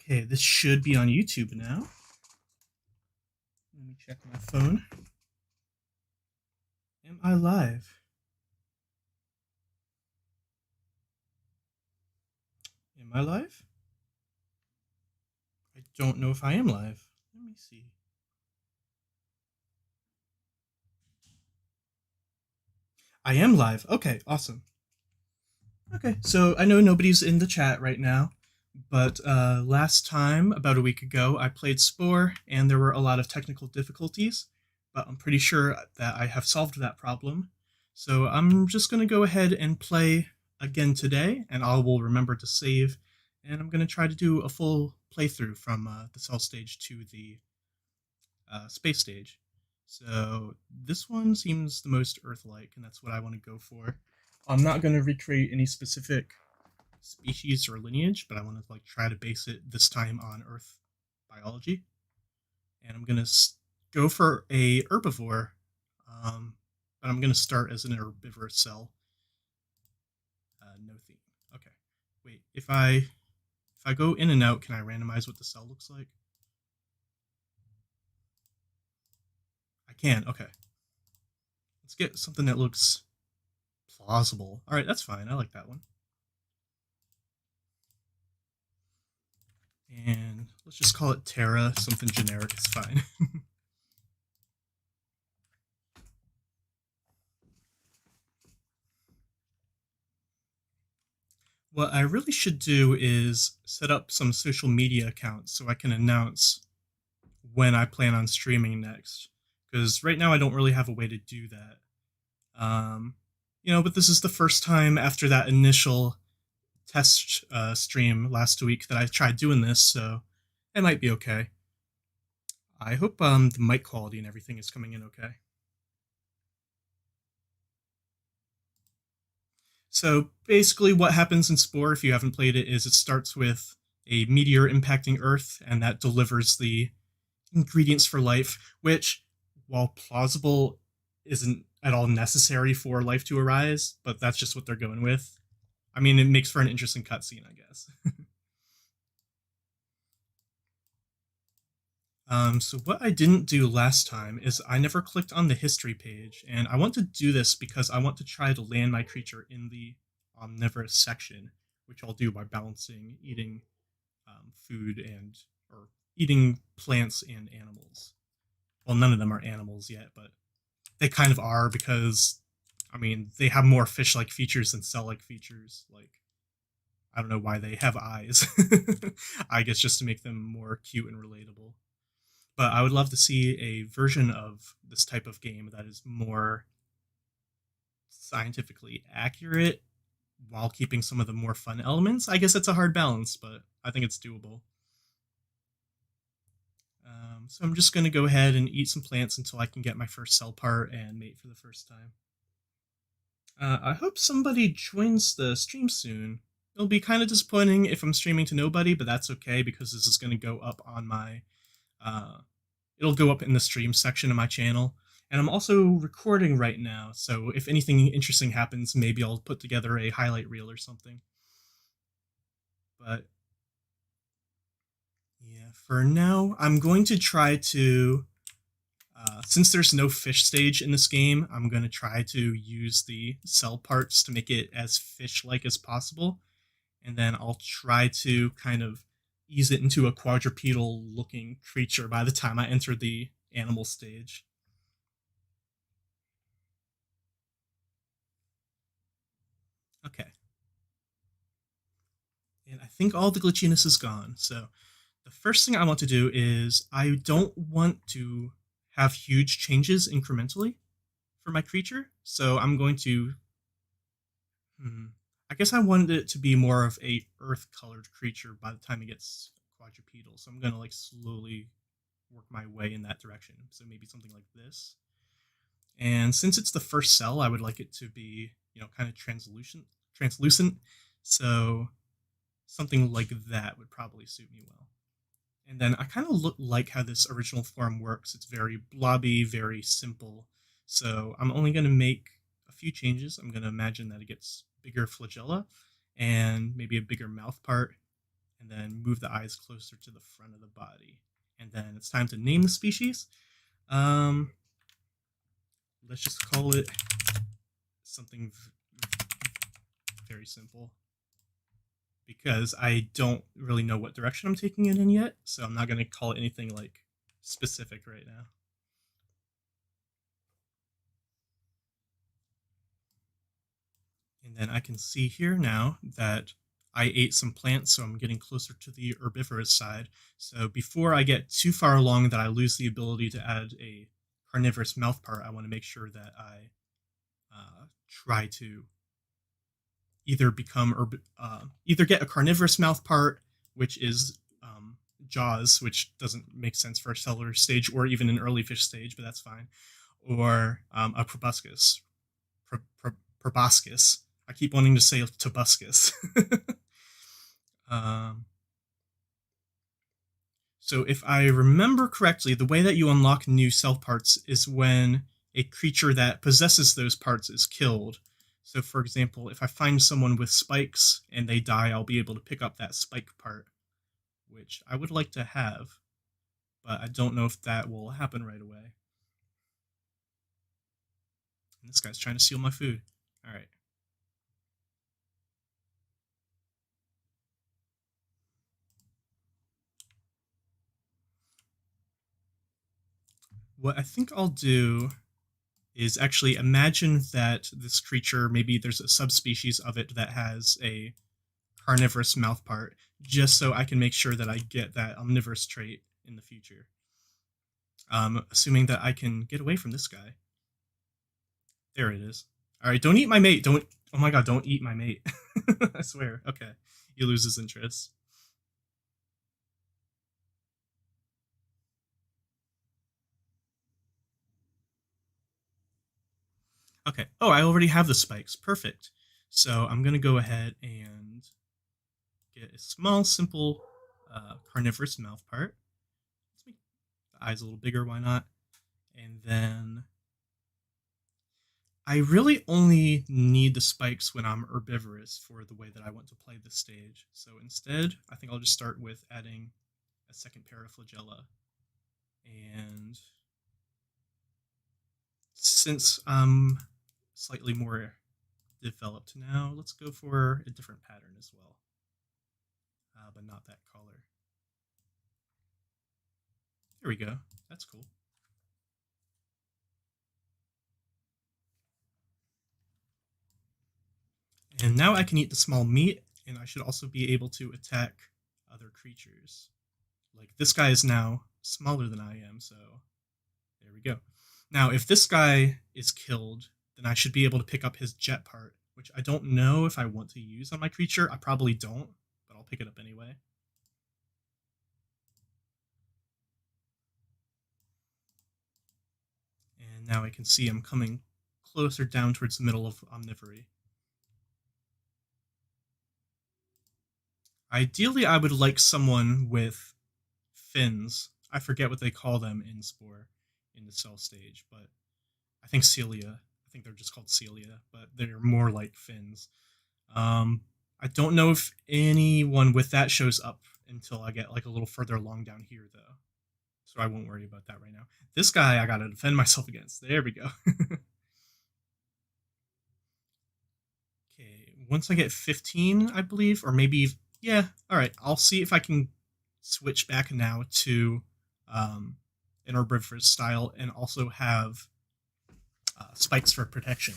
Okay, this should be on YouTube now. Let me check my phone. Am I live? Am I live? I don't know if I am live. Let me see. I am live. Okay, awesome. Okay, so I know nobody's in the chat right now, but last time, about a week ago, I played Spore and there were a lot of technical difficulties, but I'm pretty sure that I have solved that problem. So I'm just going to go ahead and play again today, and I will remember to save, and I'm going to try to do a full playthrough from the cell stage to the space stage. So this one seems the most Earth-like, and that's what I want to go for. I'm not going to recreate any specific species or lineage, but I want to try to base it this time on Earth biology. And I'm going to go for a herbivore, but I'm going to start as an herbivorous cell. No theme. Okay. Wait, if I go in and out, can I randomize what the cell looks like? I can. Okay. Let's get something that looks plausible. All right, that's fine. I like that one. And let's just call it Terra. Something generic is fine. What I really should do is set up some social media accounts so I can announce when I plan on streaming next. Because right now I don't really have a way to do that. But this is the first time after that initial test stream last week that I tried doing this, so it might be okay. I hope the mic quality and everything is coming in okay. So basically, what happens in Spore, if you haven't played it, is it starts with a meteor impacting Earth, and that delivers the ingredients for life, which, while plausible, isn't at all necessary for life to arise, but that's just what they're going with. I mean, it makes for an interesting cutscene, I guess. So what I didn't do last time is I never clicked on the history page, and I want to do this because I want to try to land my creature in the omnivorous section, which I'll do by balancing eating food and or eating plants and animals. Well, none of them are animals yet, but they kind of are because, I mean, they have more fish-like features than cell-like features. Like, I don't know why they have eyes. I guess just to make them more cute and relatable. But I would love to see a version of this type of game that is more scientifically accurate while keeping some of the more fun elements. I guess it's a hard balance, but I think it's doable. So I'm just going to go ahead and eat some plants until I can get my first cell part and mate for the first time. I hope somebody joins the stream soon. It'll be kind of disappointing if I'm streaming to nobody, but that's okay because this is going to go up on my it'll go up in the stream section of my channel. And I'm also recording right now, so if anything interesting happens, maybe I'll put together a highlight reel or something. But yeah, for now, I'm going to try to, since there's no fish stage in this game, I'm going to try to use the cell parts to make it as fish-like as possible. And then I'll try to kind of ease it into a quadrupedal looking creature by the time I enter the animal stage. Okay. And I think all the glitchiness is gone. So the first thing I want to do is I don't want to have huge changes incrementally for my creature. So I'm going to, I guess I wanted it to be more of a earth colored creature by the time it gets quadrupedal. So I'm going to slowly work my way in that direction. So maybe something like this. And since it's the first cell, I would like it to be, kind of translucent. So something like that would probably suit me well. And then I kind of like how this original form works. It's very blobby, very simple. So I'm only going to make a few changes. I'm going to imagine that it gets bigger flagella and maybe a bigger mouth part. and then move the eyes closer to the front of the body. And then it's time to name the species. Let's just call it something very simple, because I don't really know what direction I'm taking it in yet, so I'm not going to call it anything like specific right now. And then I can see here now that I ate some plants, so I'm getting closer to the herbivorous side. So before I get too far along that I lose the ability to add a carnivorous mouthpart, I want to make sure that I try to either either get a carnivorous mouthpart, which is jaws, which doesn't make sense for a cellular stage or even an early fish stage, but that's fine, or a proboscis. Proboscis. I keep wanting to say tobuscus. So if I remember correctly, the way that you unlock new self parts is when a creature that possesses those parts is killed. So for example, if I find someone with spikes and they die, I'll be able to pick up that spike part, which I would like to have, but I don't know if that will happen right away. And this guy's trying to steal my food. All right. What I think I'll do is actually imagine that this creature, maybe there's a subspecies of it that has a carnivorous mouthpart, just so I can make sure that I get that omnivorous trait in the future. Assuming that I can get away from this guy. There it is. All right, don't eat my mate. Don't. Oh my god, don't eat my mate. I swear. Okay, he loses interest. Okay. Oh, I already have the spikes. Perfect. So I'm gonna go ahead and get a small, simple carnivorous mouth part. Let's make the eyes a little bigger. Why not? And then I really only need the spikes when I'm herbivorous for the way that I want to play this stage. So instead, I think I'll just start with adding a second pair of flagella. And since I'm slightly more developed now, let's go for a different pattern as well, but not that color. There we go. That's cool. And now I can eat the small meat, and I should also be able to attack other creatures. Like, this guy is now smaller than I am, so there we go. Now, if this guy is killed, then I should be able to pick up his jet part, which I don't know if I want to use on my creature. I probably don't, but I'll pick it up anyway. And now I can see I'm coming closer down towards the middle of Omnivory. Ideally, I would like someone with fins. I forget what they call them in Spore in the cell stage, but I think Celia. I think they're just called Celia, but they're more like fins. I don't know if anyone with that shows up until I get like a little further along down here, though. So I won't worry about that right now. This guy I gotta defend myself against. There we go. Okay, once I get 15, I believe, or maybe, yeah, all right, I'll see if I can switch back now to an herbivorous style and also have spikes for protection.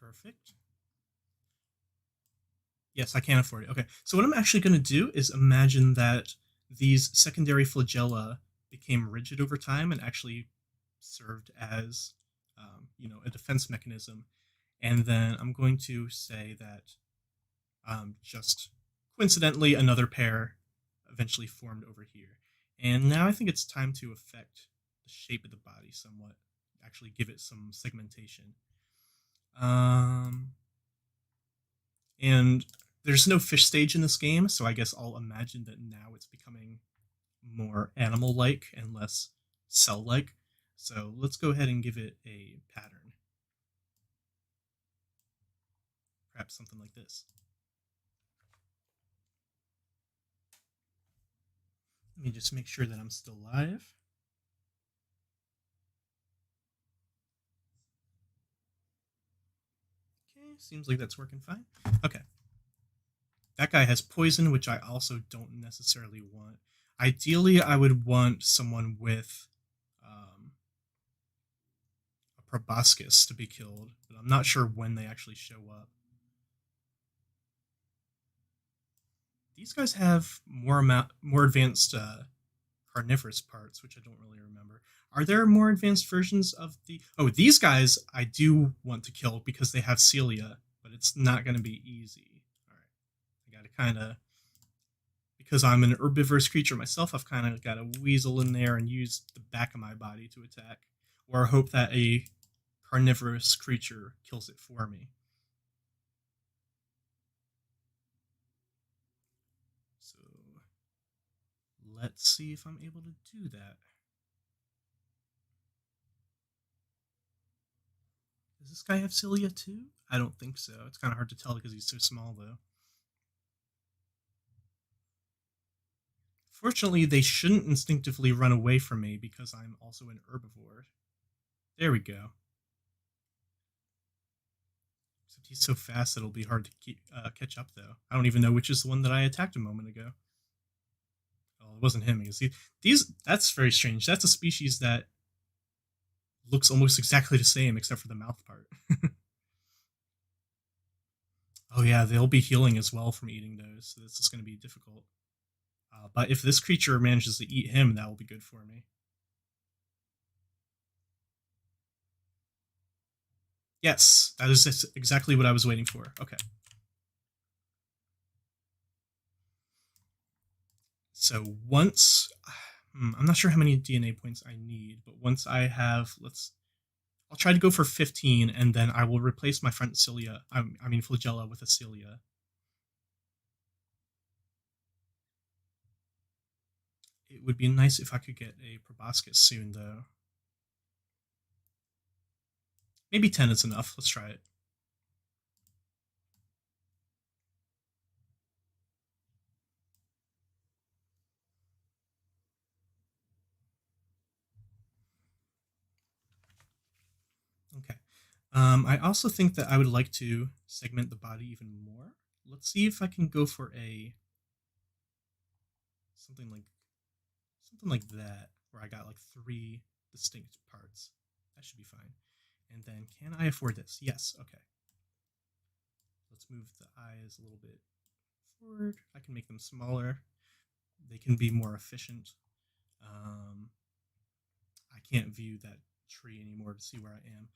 Perfect. Yes, I can afford it. Okay, so what I'm actually going to do is imagine that these secondary flagella became rigid over time and actually served as, a defense mechanism. And then I'm going to say that just coincidentally another pair eventually formed over here. And now I think it's time to affect the shape of the body somewhat, actually give it some segmentation. And there's no fish stage in this game, so I guess I'll imagine that now it's becoming more animal-like and less cell-like. So let's go ahead and give it a pattern. Perhaps something like this. Let me just make sure that I'm still live. Okay, seems like that's working fine. Okay. That guy has poison, which I also don't necessarily want. Ideally, I would want someone with a proboscis to be killed, but I'm not sure when they actually show up. These guys have more advanced carnivorous parts, which I don't really remember. Are there more advanced versions of the? Oh, these guys I do want to kill because they have cilia, but it's not going to be easy. All right, I got to kind of, because I'm an herbivorous creature myself, I've kind of got to weasel in there and use the back of my body to attack, or hope that a carnivorous creature kills it for me. So let's see if I'm able to do that. Does this guy have cilia too? I don't think so. It's kind of hard to tell because he's so small, though. Fortunately, they shouldn't instinctively run away from me because I'm also an herbivore. There we go. Except he's so fast that it'll be hard to catch up, though. I don't even know which is the one that I attacked a moment ago. Oh, it wasn't him. That's very strange. That's a species that looks almost exactly the same except for the mouth part. Oh yeah, they'll be healing as well from eating those, so this is going to be difficult. But if this creature manages to eat him, that will be good for me. Yes, that is exactly what I was waiting for. Okay. So once, I'm not sure how many DNA points I need, but once I have, I'll try to go for 15, and then I will replace my front cilia, I mean flagella, with a cilia. It would be nice if I could get a proboscis soon, though. Maybe 10 is enough. Let's try it. Okay. I also think that I would like to segment the body even more. Let's see if I can go for a something like something like that, where I got like 3 distinct parts. That should be fine. And then, can I afford this? Yes. Okay. Let's move the eyes a little bit forward. I can make them smaller. They can be more efficient. I can't view that tree anymore to see where I am,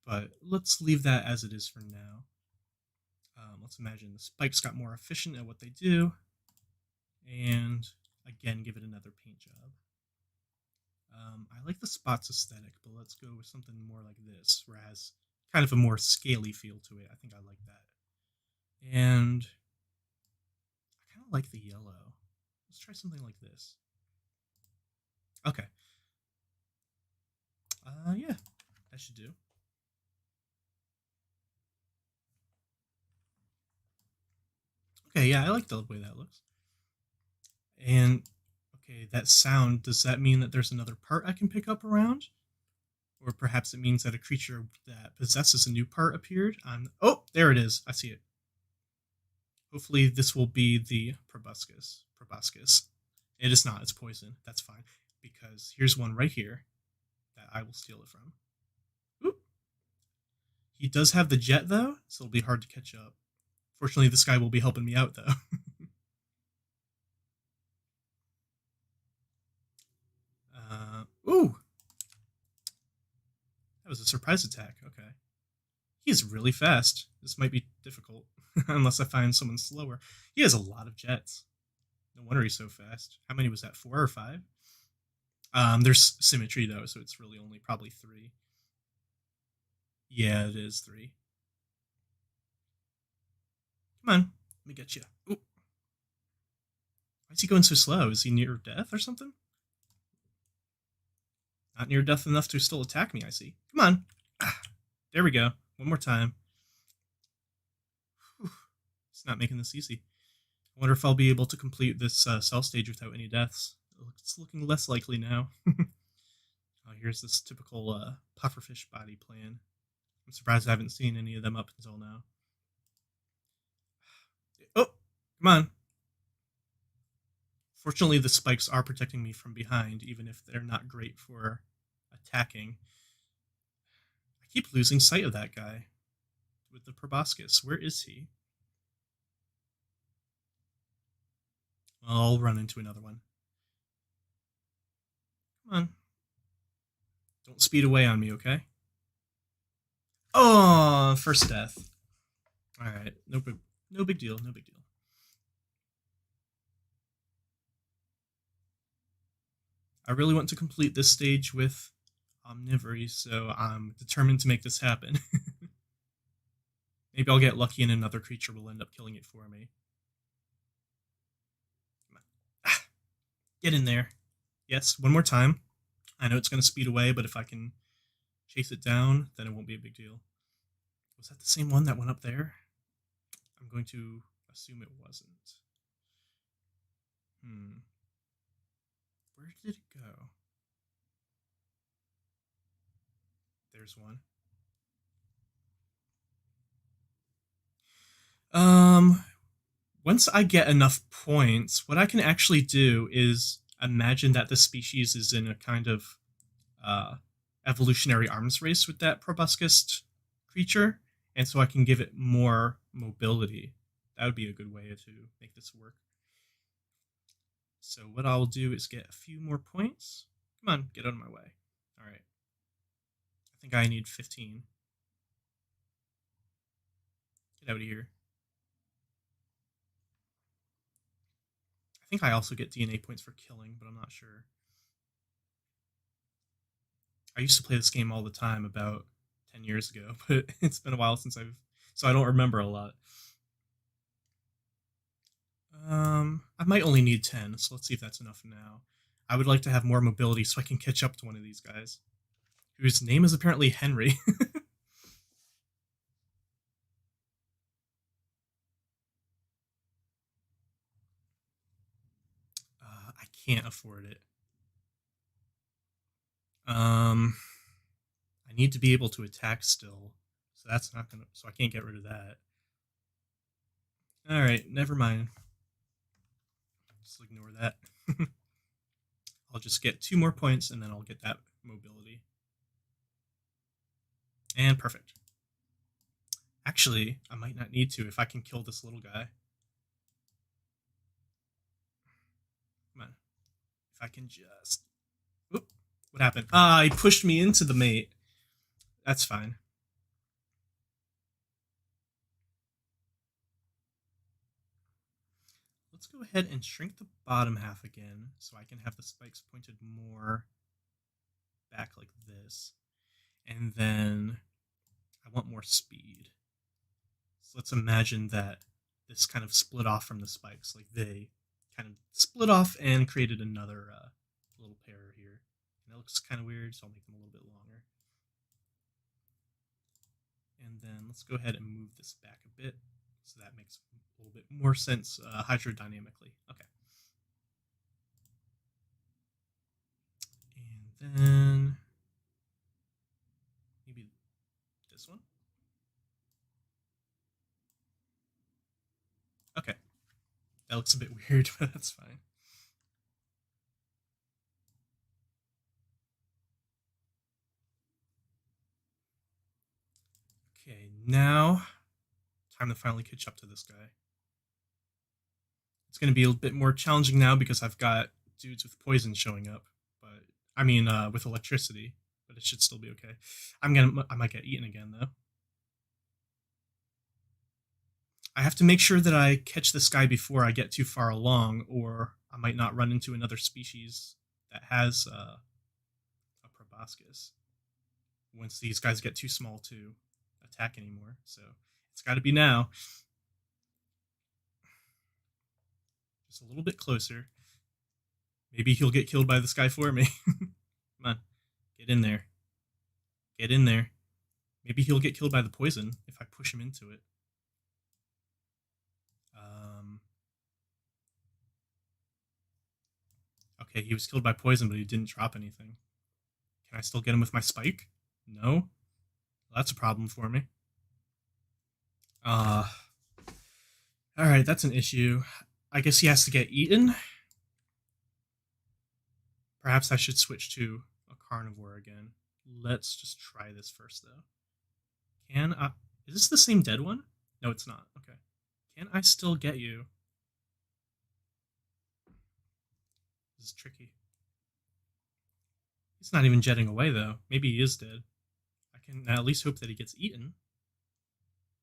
but let's leave that as it is for now. Let's imagine the spikes got more efficient at what they do, and again, give it another paint job. I like the spots aesthetic, but let's go with something more like this, where it has kind of a more scaly feel to it. I think I like that. And I kind of like the yellow. Let's try something like this. Okay. Yeah, that should do. Okay, yeah, I like the way that looks. And okay, that sound, does that mean that there's another part I can pick up around? Or perhaps it means that a creature that possesses a new part appeared? Oh, there it is. I see it. Hopefully this will be the proboscis. Proboscis. It is not, it's poison. That's fine. Because here's one right here that I will steal it from. Oop. He does have the jet though, so it'll be hard to catch up. Fortunately, this guy will be helping me out though. Ooh! That was a surprise attack. Okay. He is really fast. This might be difficult, unless I find someone slower. He has a lot of jets. No wonder he's so fast. How many was that? 4 or 5? There's symmetry though, so it's really only probably 3. Yeah, it is 3. Come on, let me get you. Ooh. Why is he going so slow? Is he near death or something? Not near death enough to still attack me, I see. Come on. Ah, there we go. One more time. Whew. It's not making this easy. I wonder if I'll be able to complete this cell stage without any deaths. It's looking less likely now. Oh, here's this typical pufferfish body plan. I'm surprised I haven't seen any of them up until now. Oh, come on. Fortunately, the spikes are protecting me from behind, even if they're not great for attacking. I keep losing sight of that guy with the proboscis. Where is he? I'll run into another one. Come on. Don't speed away on me, okay? Oh, first death. Alright, no big deal, no big deal. I really want to complete this stage with Omnivory, so I'm determined to make this happen. Maybe I'll get lucky and another creature will end up killing it for me. Come on. Ah, get in there. Yes, one more time. I know it's going to speed away, but if I can chase it down, then it won't be a big deal. Was that the same one that went up there? I'm going to assume it wasn't. Where did it go? There's one. Once I get enough points, what I can actually do is imagine that the species is in a kind of evolutionary arms race with that proboscis creature, and so I can give it more mobility. That would be a good way to make this work. So what I'll do is get a few more points. Come on, get out of my way. All right. I think I need 15. Get out of here. I think I also get DNA points for killing, but I'm not sure. I used to play this game all the time about 10 years ago, but it's been a while since so I don't remember a lot. I might only need 10, so let's see if that's enough now. I would like to have more mobility so I can catch up to one of these guys, whose name is apparently Henry. I can't afford it. I need to be able to attack still, so that's not gonna. So I can't get rid of that. All right, never mind. Just ignore that. I'll just get 2 more points and then I'll get that mobility. And perfect. Actually, I might not need to if I can kill this little guy. Come on. If I can just... Oop, what happened? Ah, he pushed me into the mate. That's fine. Let's go ahead and shrink the bottom half again so I can have the spikes pointed more back like this. And then I want more speed. So let's imagine that this kind of split off from the spikes. Like they kind of split off and created another little pair here. And that looks kind of weird, so I'll make them a little bit longer. And then let's go ahead and move this back a bit so that makes a little bit more sense hydrodynamically. Okay. And then maybe this one. Okay. That looks a bit weird, but that's fine. Okay, now time to finally catch up to this guy. It's going to be a bit more challenging now because I've got dudes with poison showing up, but I mean with electricity, but it should still be okay. I might get eaten again though. I have to make sure that I catch this guy before I get too far along, or I might not run into another species that has a proboscis once these guys get too small to attack anymore. So it's got to be now. Just a little bit closer. Maybe he'll get killed by this guy for me. Come on. Get in there. Get in there. Maybe he'll get killed by the poison if I push him into it. Okay, he was killed by poison, but he didn't drop anything. Can I still get him with my spike? No? Well, that's a problem for me. Alright, that's an issue. I guess he has to get eaten. Perhaps I should switch to a carnivore again. Let's just try this first, though. Can I... Is this the same dead one? No, it's not. Okay. Can I still get you? This is tricky. He's not even jetting away, though. Maybe he is dead. I can at least hope that he gets eaten.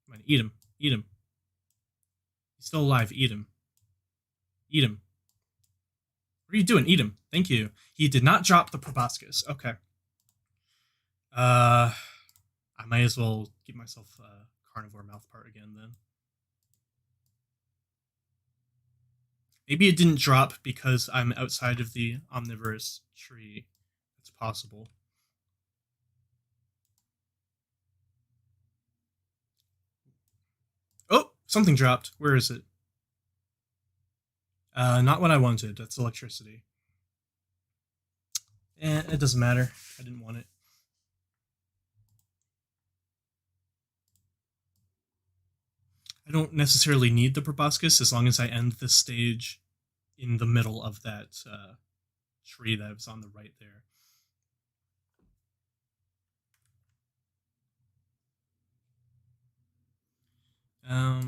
Come on, eat him. Eat him. He's still alive. Eat him. Eat him. What are you doing? Eat him. Thank you. He did not drop the proboscis. Okay. I might as well give myself a carnivore mouth part again, then. Maybe it didn't drop because I'm outside of the omnivorous tree. It's possible. Oh, something dropped. Where is it? Not what I wanted. That's electricity. It doesn't matter. I didn't want it. I don't necessarily need the proboscis as long as I end this stage in the middle of that tree that was on the right there.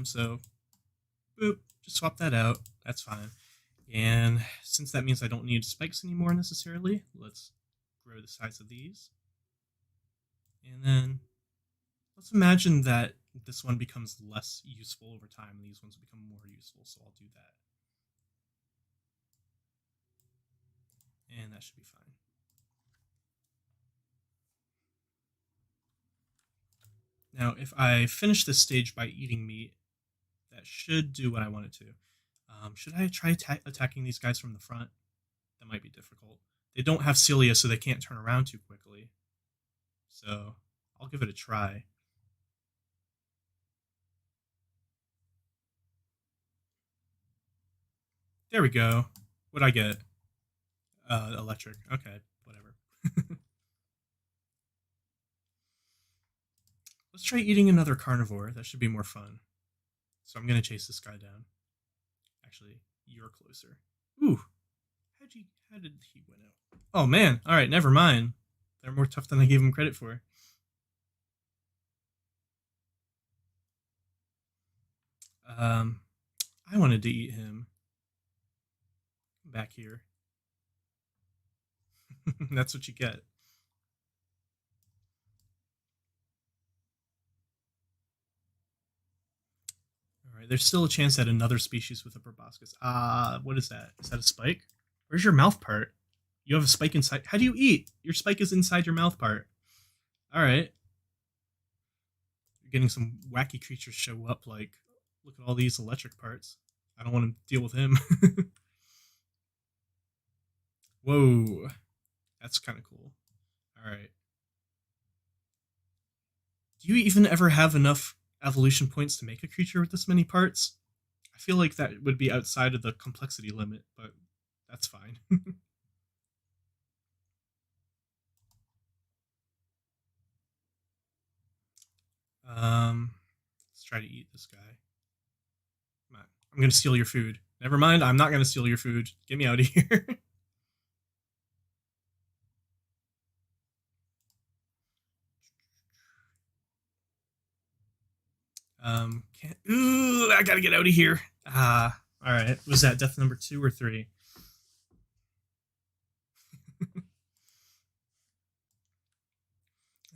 So, boop, just swap that out. That's fine. And since that means I don't need spikes anymore necessarily, let's grow the size of these. And then let's imagine that this one becomes less useful over time and these ones become more useful, so I'll do that. And that should be fine. Now, if I finish this stage by eating meat, that should do what I want it to. Should I try attacking these guys from the front? That might be difficult. They don't have cilia, so they can't turn around too quickly. So I'll give it a try. There we go. What'd I get? Electric. Okay, whatever. Let's try eating another carnivore. That should be more fun. So I'm going to chase this guy down. Actually, you're closer. Ooh. How did he win out? Oh, man. All right, never mind. They're more tough than I gave him credit for. I wanted to eat him. Back here. That's what you get. Alright, there's still a chance that another species with a proboscis. What is that? Is that a spike? Where's your mouth part? You have a spike inside. How do you eat? Your spike is inside your mouth part. Alright. You're getting some wacky creatures show up, like, look at all these electric parts. I don't want to deal with him. Whoa. That's kind of cool. Alright. Do you even ever have enough evolution points to make a creature with this many parts? I feel like that would be outside of the complexity limit, but that's fine. Let's try to eat this guy. Come on. I'm going to steal your food. Never mind, I'm not going to steal your food. Get me out of here. Ooh, I gotta get out of here. Alright. Was that death number 2 or 3?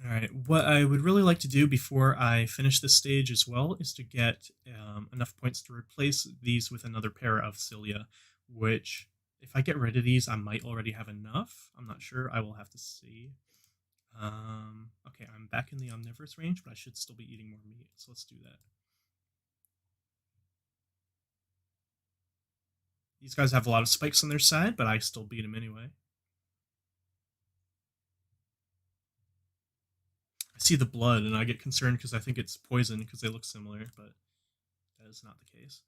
Alright, what I would really like to do before I finish this stage as well is to get enough points to replace these with another pair of cilia, which, if I get rid of these, I might already have enough. I'm not sure. I will have to see. Okay, I'm back in the omnivorous range, but I should still be eating more meat, so let's do that. These guys have a lot of spikes on their side, but I still beat them anyway. I see the blood and I get concerned because I think it's poison because they look similar, but that is not the case.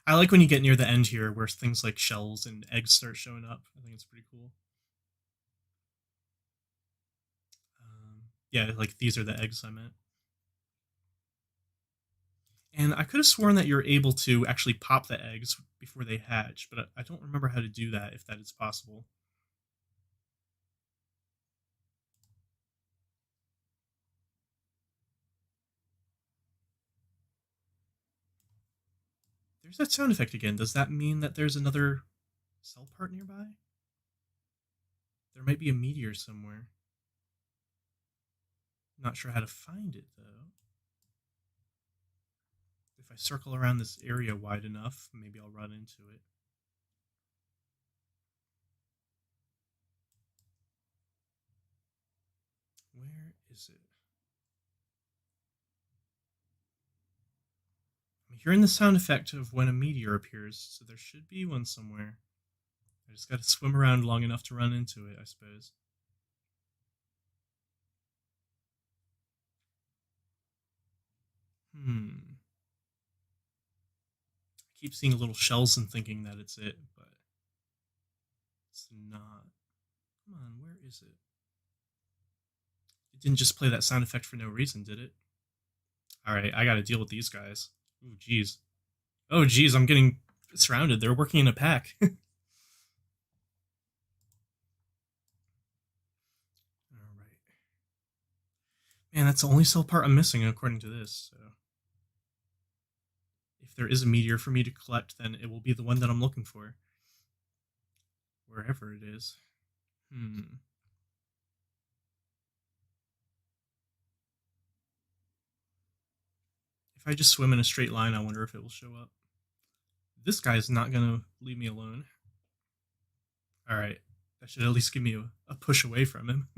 I like when you get near the end here where things like shells and eggs start showing up. I think it's pretty cool. Yeah, like these are the eggs I meant. And I could have sworn that you're able to actually pop the eggs before they hatch, but I don't remember how to do that, if that is possible. There's that sound effect again. Does that mean that there's another cell part nearby? There might be a meteor somewhere. Not sure how to find it, though. If I circle around this area wide enough, maybe I'll run into it. Where is it? I'm hearing the sound effect of when a meteor appears, so there should be one somewhere. I just gotta swim around long enough to run into it, I suppose. I keep seeing little shells and thinking that it's it, but it's not. Come on, where is it? It didn't just play that sound effect for no reason, did it? Alright, I gotta deal with these guys. Ooh, jeez. Oh, jeez, I'm getting surrounded. They're working in a pack. Alright. Man, that's the only cell part I'm missing, according to this, so. If there is a meteor for me to collect, then it will be the one that I'm looking for. Wherever it is. If I just swim in a straight line, I wonder if it will show up. This guy's not gonna leave me alone. Alright. That should at least give me a push away from him.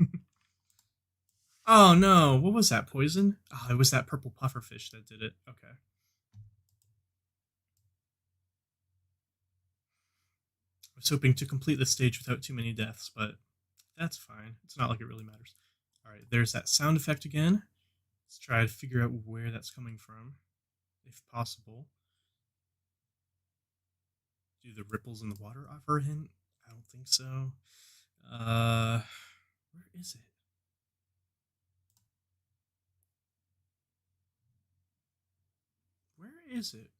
Oh no, what was that, poison? Oh, it was that purple pufferfish that did it. Okay. I was hoping to complete this stage without too many deaths, but that's fine. It's not like it really matters. Alright, there's that sound effect again. Let's try to figure out where that's coming from, if possible. Do the ripples in the water offer a hint? I don't think so. Where is it? Where is it?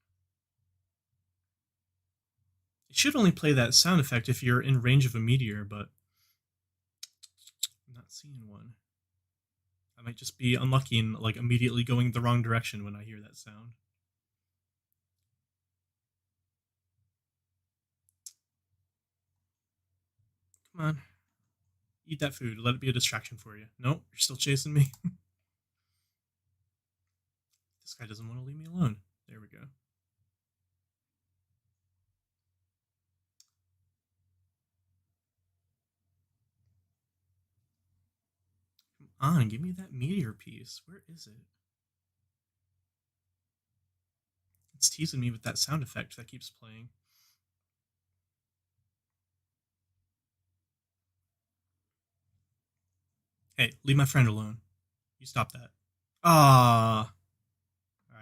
It should only play that sound effect if you're in range of a meteor, but I'm not seeing one. I might just be unlucky and like immediately going the wrong direction when I hear that sound. Come on. Eat that food. Let it be a distraction for you. Nope, you're still chasing me. This guy doesn't want to leave me alone. There we go. Come on, give me that meteor piece. Where is it? It's teasing me with that sound effect that keeps playing. Hey, leave my friend alone. You stop that. Ah.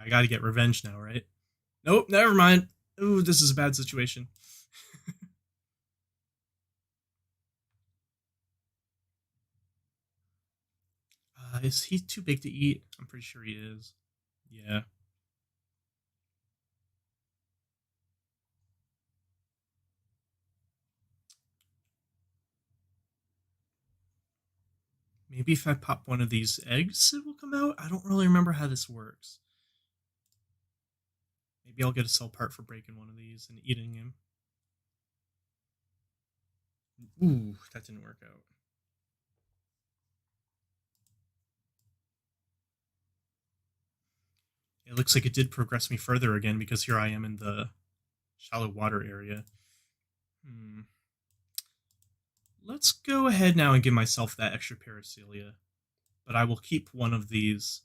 I gotta get revenge now, right? Nope, never mind. Ooh, this is a bad situation. Is he too big to eat? I'm pretty sure he is. Yeah. Maybe if I pop one of these eggs, it will come out? I don't really remember how this works. Maybe I'll get a cell part for breaking one of these and eating him. Ooh, that didn't work out. It looks like it did progress me further again because here I am in the shallow water area. Let's go ahead now and give myself that extra parasilia. But I will keep one of these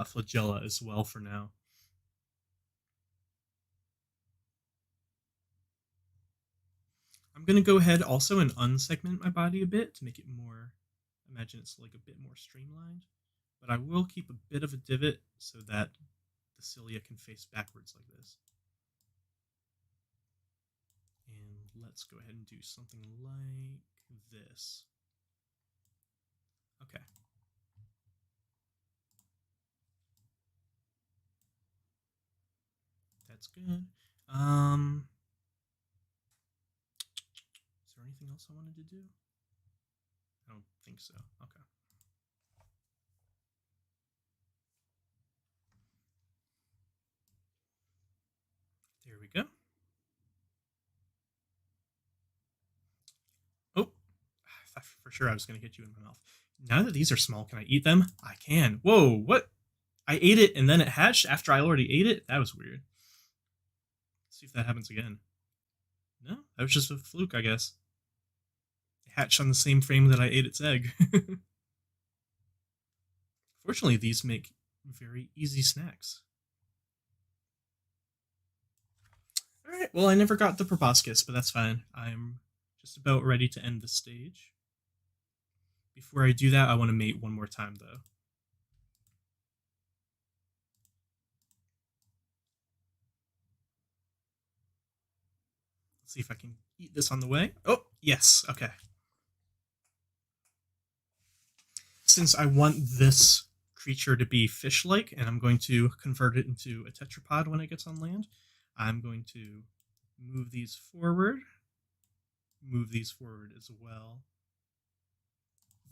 flagella as well for now. I'm going to go ahead also and unsegment my body a bit to make it more imagine it's like a bit more streamlined. But I will keep a bit of a divot so that the cilia can face backwards like this. And let's go ahead and do something like this. Okay. That's good. Is there anything else I wanted to do? I don't think so. Okay. There we go. Oh, I thought for sure I was going to hit you in my mouth. Now that these are small, can I eat them? I can. Whoa, what? I ate it and then it hatched after I already ate it? That was weird. Let's see if that happens again. No, that was just a fluke, I guess. It hatched on the same frame that I ate its egg. Fortunately, these make very easy snacks. Alright, well, I never got the proboscis, but that's fine. I'm just about ready to end the stage. Before I do that, I want to mate one more time, though. Let's see if I can eat this on the way. Oh, yes, okay. Since I want this creature to be fish-like, and I'm going to convert it into a tetrapod when it gets on land, I'm going to move these forward as well.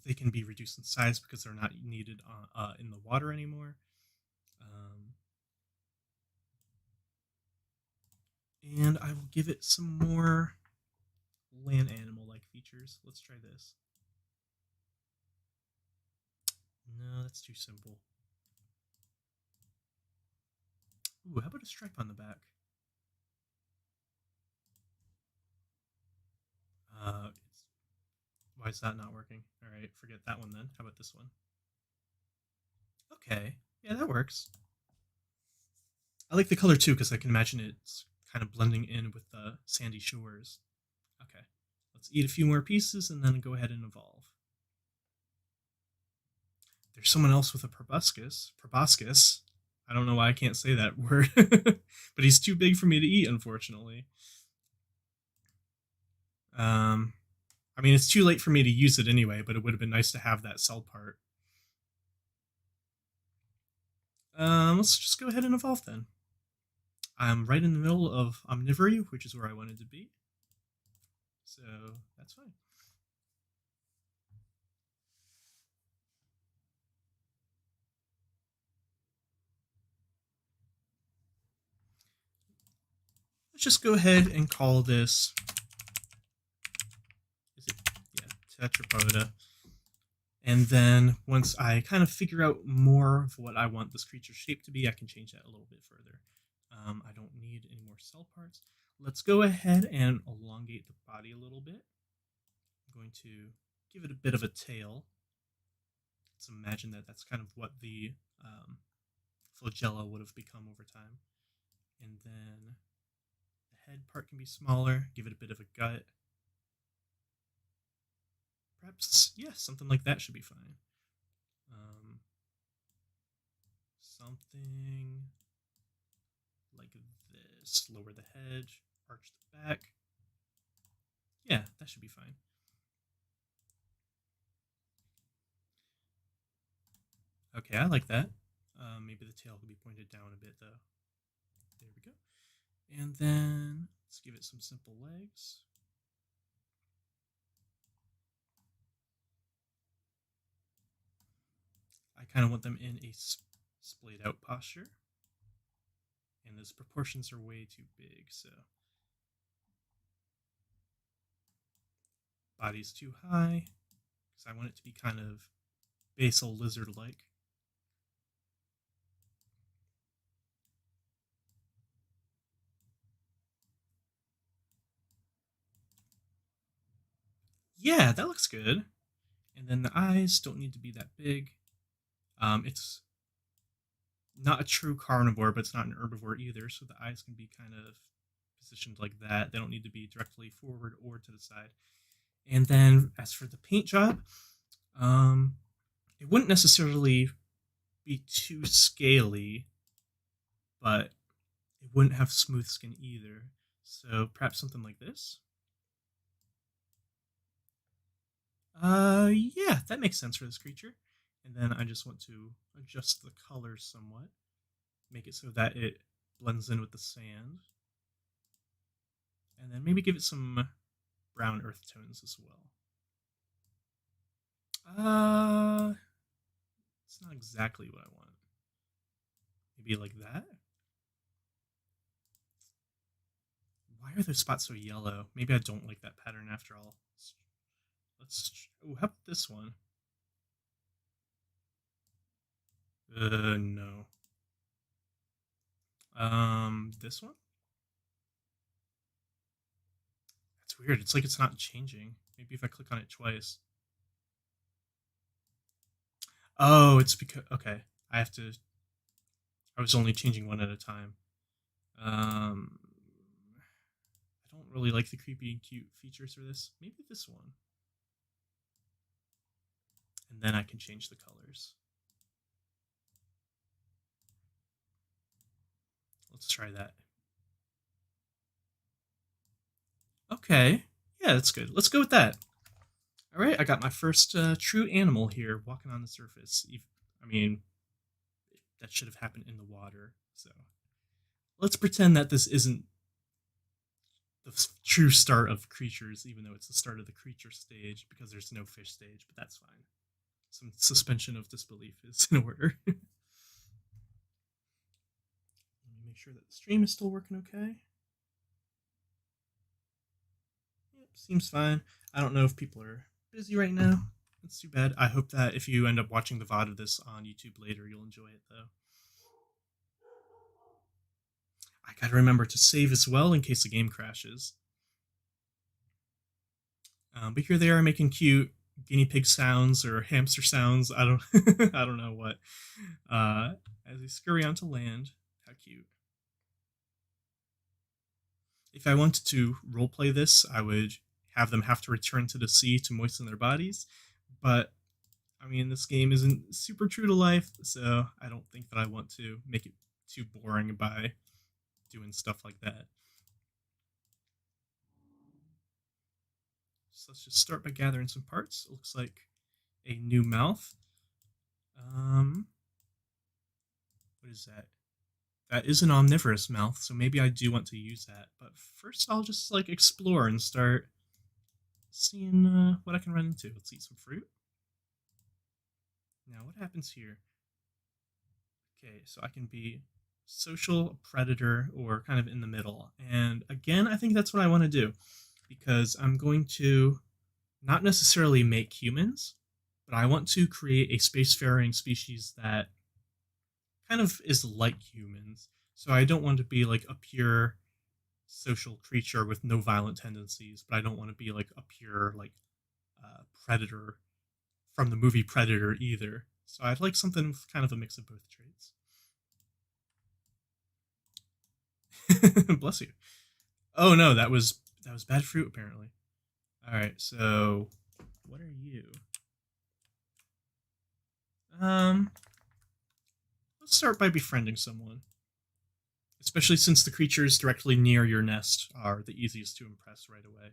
They can be reduced in size because they're not needed in the water anymore. And I will give it some more land animal-like features. Let's try this. No, that's too simple. Ooh, how about a stripe on the back? Why is that not working? Alright, forget that one then. How about this one? Okay, yeah, that works. I like the color too because I can imagine it's kind of blending in with the sandy shores. Okay, let's eat a few more pieces and then go ahead and evolve. There's someone else with a proboscis. Proboscis. I don't know why I can't say that word, but he's too big for me to eat, unfortunately. I mean, it's too late for me to use it anyway, but it would have been nice to have that cell part. Let's just go ahead and evolve then. I'm right in the middle of omnivory, which is where I wanted to be. So that's fine. Let's just go ahead and call this, Tetrapoda. And then once I kind of figure out more of what I want this creature's shape to be, I can change that a little bit further. I don't need any more cell parts. Let's go ahead and elongate the body a little bit. I'm going to give it a bit of a tail. Let's imagine that that's kind of what the flagella would have become over time. And then the head part can be smaller, give it a bit of a gut. Perhaps, yeah, something like that should be fine. Something like this. Lower the head, arch the back. Yeah, that should be fine. Okay, I like that. Maybe the tail could be pointed down a bit, though. There we go. And then let's give it some simple legs. I kind of want them in a splayed out posture. And those proportions are way too big, so body's too high because I want it to be kind of basal lizard-like. Yeah, that looks good. And then the eyes don't need to be that big. It's not a true carnivore, but it's not an herbivore either, so the eyes can be kind of positioned like that. They don't need to be directly forward or to the side. And then as for the paint job, Um, it wouldn't necessarily be too scaly, but it wouldn't have smooth skin either. So perhaps something like this. Yeah, that makes sense for this creature. And then I just want to adjust the color somewhat, make it so that it blends in with the sand, and then maybe give it some brown earth tones as well. It's not exactly what I want. Maybe like that. Why are those spots so yellow? Maybe I don't like that pattern after all. Let's. Oh, how about this one? No. This one? That's weird. It's like it's not changing. Maybe if I click on it twice. Oh, it's because okay. I have to. I was only changing one at a time. I don't really like the creepy and cute features for this. Maybe this one, and then I can change the colors. Let's try that. Okay, yeah, that's good. Let's go with that. All right, I got my first true animal here walking on the surface. I mean, that should have happened in the water. So let's pretend that this isn't the true start of creatures, even though it's the start of the creature stage, because there's no fish stage, but that's fine. Some suspension of disbelief is in order. Let me make sure that the stream is still working okay. Yep, seems fine. I don't know if people are busy right now. That's too bad. I hope that if you end up watching the VOD of this on YouTube later, you'll enjoy it, though. I gotta remember to save as well in case the game crashes. But here they are making cute guinea pig sounds or hamster sounds. I don't, I don't know what. As they scurry onto land, how cute. If I wanted to roleplay this, I would have them have to return to the sea to moisten their bodies. But I mean, this game isn't super true to life, so I don't think that I want to make it too boring by doing stuff like that. So let's just start by gathering some parts. It looks like a new mouth. What is that? That is an omnivorous mouth, so maybe I do want to use that. But first, I'll just like explore and start seeing what I can run into. Let's eat some fruit. Now, what happens here? Okay, so I can be social, predator, or kind of in the middle. And again, I think that's what I want to do because I'm going to not necessarily make humans, but I want to create a spacefaring species that kind of is like humans. So I don't want to be like a pure social creature with no violent tendencies, but I don't want to be like a pure like predator from the movie Predator either. So I'd like something with kind of a mix of both traits. Bless you. Oh no, that was bad fruit apparently. All right, so what are you? Um, let's start by befriending someone. Especially since the creatures directly near your nest are the easiest to impress right away.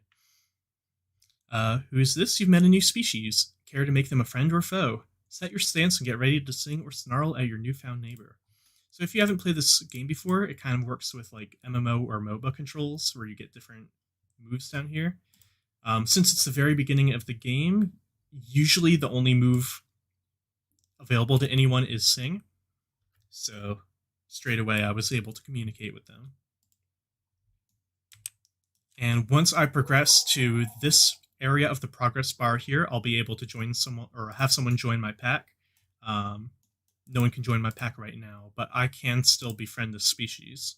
Who is this? You've met a new species. Care to make them a friend or foe? Set your stance and get ready to sing or snarl at your newfound neighbor. So if you haven't played this game before, it kind of works with like MMO or MOBA controls where you get different moves down here. Since it's the very beginning of the game, usually the only move available to anyone is sing. So straight away I was able to communicate with them. And once I progress to this area of the progress bar here, I'll be able to join someone or have someone join my pack. No one can join my pack right now, but I can still befriend this species.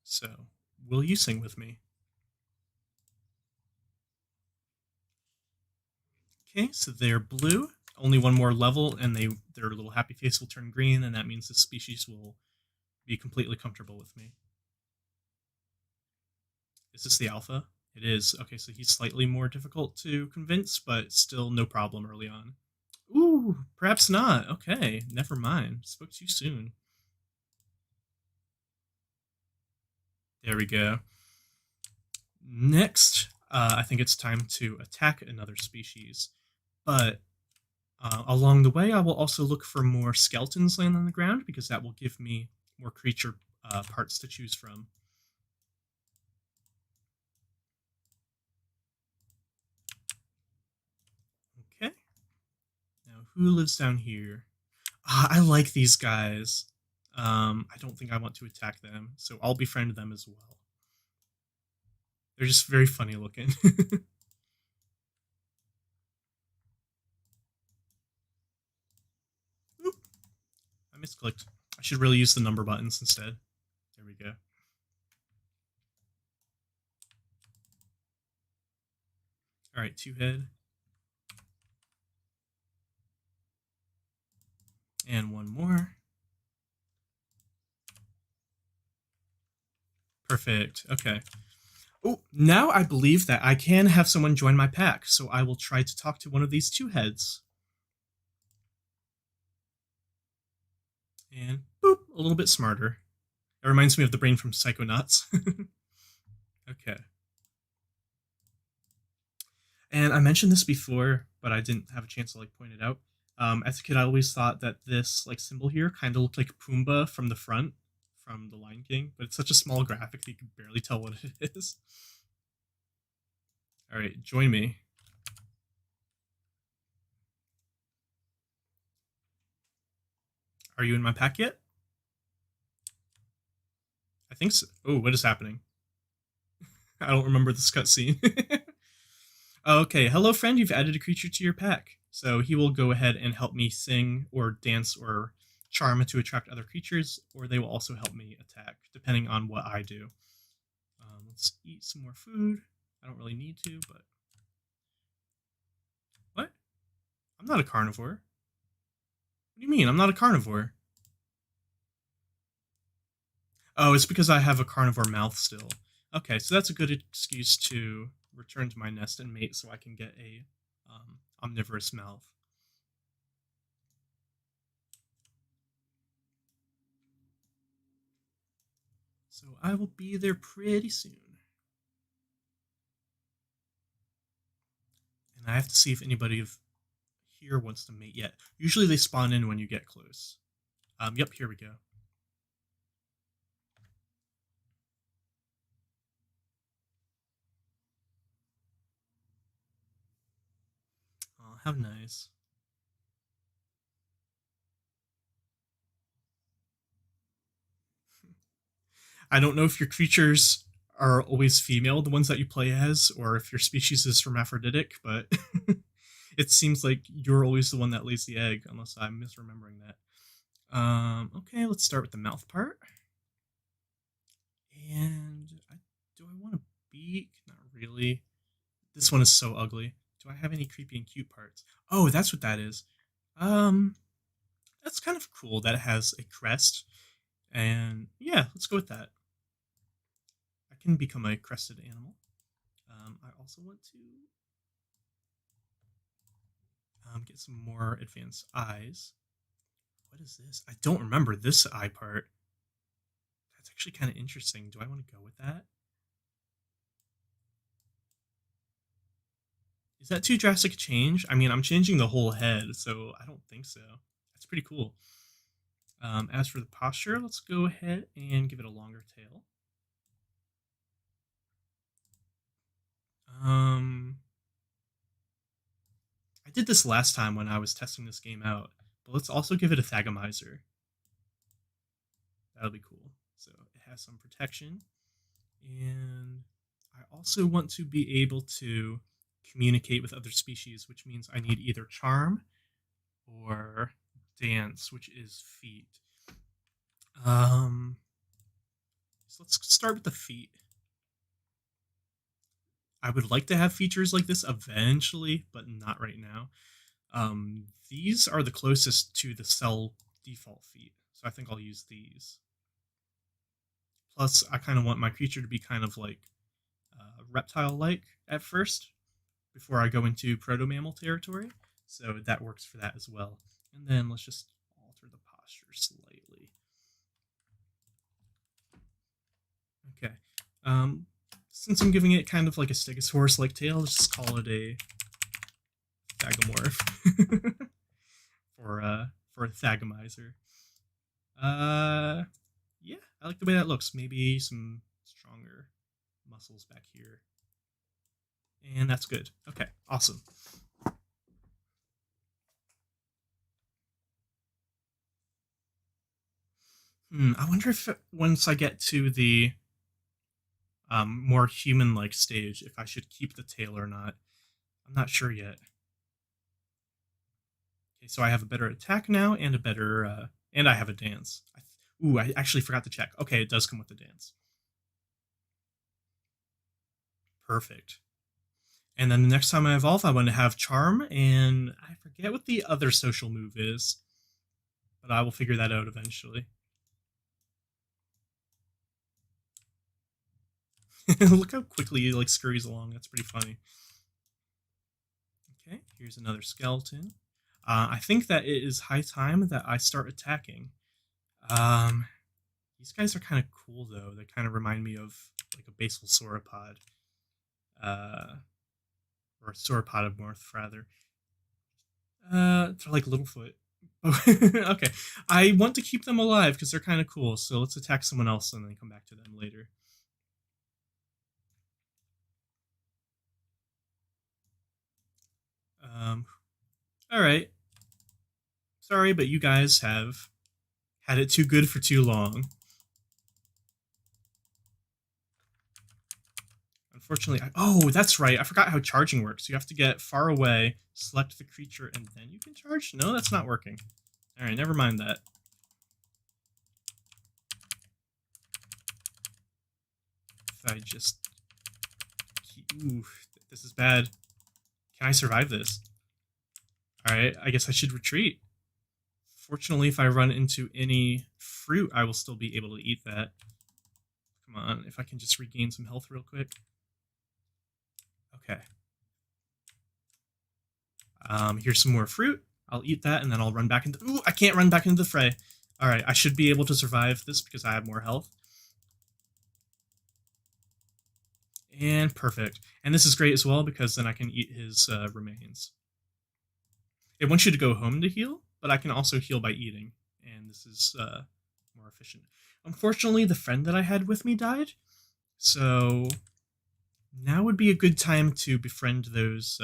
So, will you sing with me? Okay, so they're blue. Only one more level, and their little happy face will turn green, and that means the species will be completely comfortable with me. Is this the alpha? It is. Okay, so he's slightly more difficult to convince, but still no problem early on. Ooh, perhaps not. Okay, never mind. Spoke too soon. There we go. Next, I think it's time to attack another species. But along the way, I will also look for more skeletons laying on the ground because that will give me more creature parts to choose from. Okay. Now, who lives down here? I like these guys. I don't think I want to attack them, so I'll befriend them as well. They're just very funny looking. Oop, I misclicked. I should really use the number buttons instead. There we go. All right, 2-head. And one more. Perfect. Okay. Oh, now I believe that I can have someone join my pack, so I will try to talk to one of these 2-heads. And boop, a little bit smarter. It reminds me of the brain from Psychonauts. Okay. And I mentioned this before, but I didn't have a chance to point it out. As a kid, I always thought that this symbol here kind of looked like Pumbaa from the front, from The Lion King, but it's such a small graphic that you can barely tell what it is. All right, join me. Are you in my pack yet? I think so. Oh, what is happening? I don't remember this cutscene. Okay, hello friend, you've added a creature to your pack. So he will go ahead and help me sing or dance or charm to attract other creatures, or they will also help me attack, depending on what I do. Let's eat some more food. I don't really need to, but... What? I'm not a carnivore. What do you mean? I'm not a carnivore. Oh, it's because I have a carnivore mouth still. Okay, so that's a good excuse to return to my nest and mate so I can get a omnivorous mouth. So I will be there pretty soon. And I have to see if anybody here wants to mate yet. Usually they spawn in when you get close. Yep, here we go. Oh, how nice. I don't know if your creatures are always female, the ones that you play as, or if your species is hermaphroditic, but it seems like you're always the one that lays the egg, unless I'm misremembering that. Okay, let's start with the mouth part. And do I want a beak? Not really. This one is so ugly. Do I have any creepy and cute parts? Oh, that's what that is. That's kind of cool that it has a crest. And yeah, let's go with that. I can become a crested animal. I also want to get some more advanced eyes. What is this? I don't remember this eye part. That's actually kind of interesting. Do I want to go with that? Is that too drastic a change? I mean, I'm changing the whole head, so I don't think so. That's pretty cool. As for the posture, let's go ahead and give it a longer tail. I did this last time when I was testing this game out, but let's also give it a Thagomizer. That'll be cool. So it has some protection, and I also want to be able to communicate with other species, which means I need either charm or dance, which is feet. So let's start with the feet. I would like to have features like this eventually, but not right now. These are the closest to the cell default feet, so I think I'll use these. Plus, I kind of want my creature to be kind of like reptile-like at first before I go into proto-mammal territory. So that works for that as well. And then let's just alter the posture slightly. Okay. Since I'm giving it kind of like a stegosaurus-like tail, let's just call it a thagomorph. for a thagomizer. Yeah, I like the way that looks. Maybe some stronger muscles back here. And that's good. Okay, awesome. I wonder if once I get to the more human-like stage, if I should keep the tail or not. I'm not sure yet. Okay, so I have a better attack now and a better, and I have a dance. Ooh, I actually forgot to check. Okay, it does come with the dance. Perfect. And then the next time I evolve, I want to have Charm, and I forget what the other social move is, but I will figure that out eventually. Look how quickly he like scurries along. That's pretty funny. Okay, here's another skeleton. I think that it is high time that I start attacking. These guys are kind of cool though. They kind of remind me of like a basal sauropod, or a sauropodomorph rather. They're like Littlefoot. Okay, I want to keep them alive because they're kind of cool. So let's attack someone else and then come back to them later. All right. Sorry, but you guys have had it too good for too long. Unfortunately, oh, that's right. I forgot how charging works. You have to get far away, select the creature, and then you can charge? No, that's not working. All right, never mind that. If I just... Ooh, this is bad. Can I survive this? All right, I guess I should retreat. Fortunately, if I run into any fruit, I will still be able to eat that. Come on, if I can just regain some health real quick. Okay. Here's some more fruit. I'll eat that, and then I'll run back into... Ooh, I can't run back into the fray. All right, I should be able to survive this because I have more health. And perfect. And this is great as well because then I can eat his remains. It wants you to go home to heal, but I can also heal by eating, and this is more efficient. Unfortunately, the friend that I had with me died, so now would be a good time to befriend those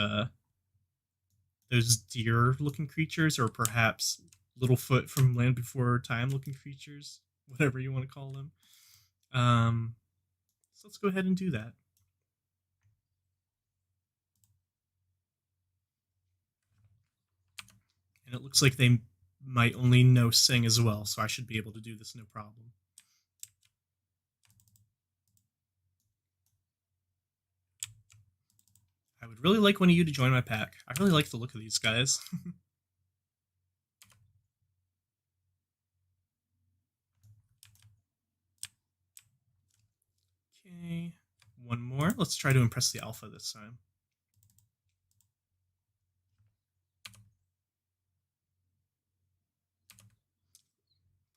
deer-looking creatures, or perhaps Littlefoot from Land Before Time-looking creatures, whatever you want to call them. So let's go ahead and do that. And it looks like they might only know Sing as well, so I should be able to do this no problem. I would really like one of you to join my pack. I really like the look of these guys. Okay, one more. Let's try to impress the alpha this time.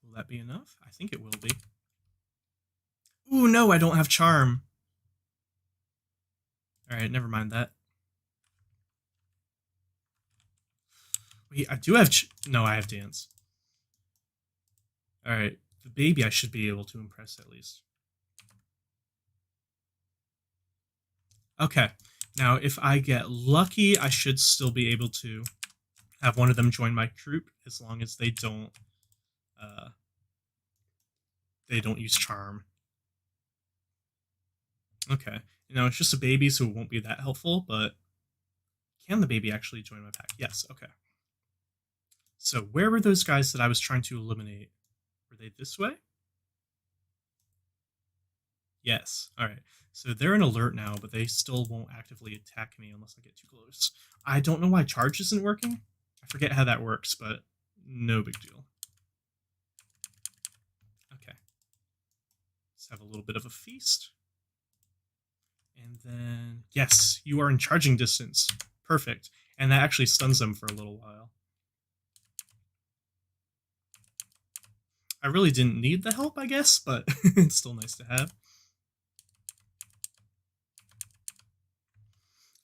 Will that be enough? I think it will be. Ooh, no, I don't have charm. Alright, never mind that. Wait, I do have... No, I have dance. Alright, the baby I should be able to impress at least. Okay, now if I get lucky, I should still be able to have one of them join my troop as long as they don't use charm. Okay, now it's just a baby, so it won't be that helpful, but can the baby actually join my pack? Yes, okay. So where were those guys that I was trying to eliminate? Were they this way? Yes. All right. So they're in alert now, but they still won't actively attack me unless I get too close. I don't know why charge isn't working. I forget how that works, but no big deal. Okay. Let's have a little bit of a feast. And then, yes, you are in charging distance. Perfect. And that actually stuns them for a little while. I really didn't need the help, I guess, but it's still nice to have.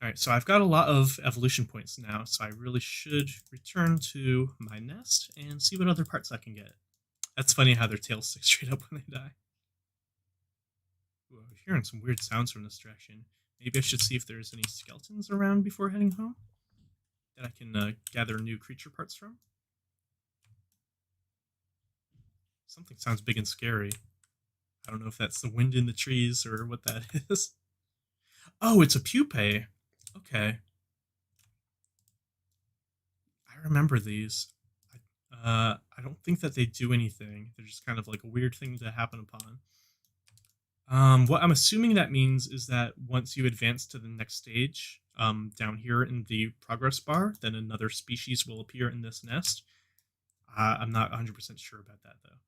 Alright, so I've got a lot of evolution points now, so I really should return to my nest and see what other parts I can get. That's funny how their tails stick straight up when they die. Ooh, I'm hearing some weird sounds from this direction. Maybe I should see if there's any skeletons around before heading home that I can gather new creature parts from. Something sounds big and scary. I don't know if that's the wind in the trees or what that is. Oh, it's a pupae. Okay. I remember these. I don't think that they do anything. They're just kind of like a weird thing to happen upon. What I'm assuming that means is that once you advance to the next stage, down here in the progress bar, then another species will appear in this nest. I'm not 100% sure about that, though.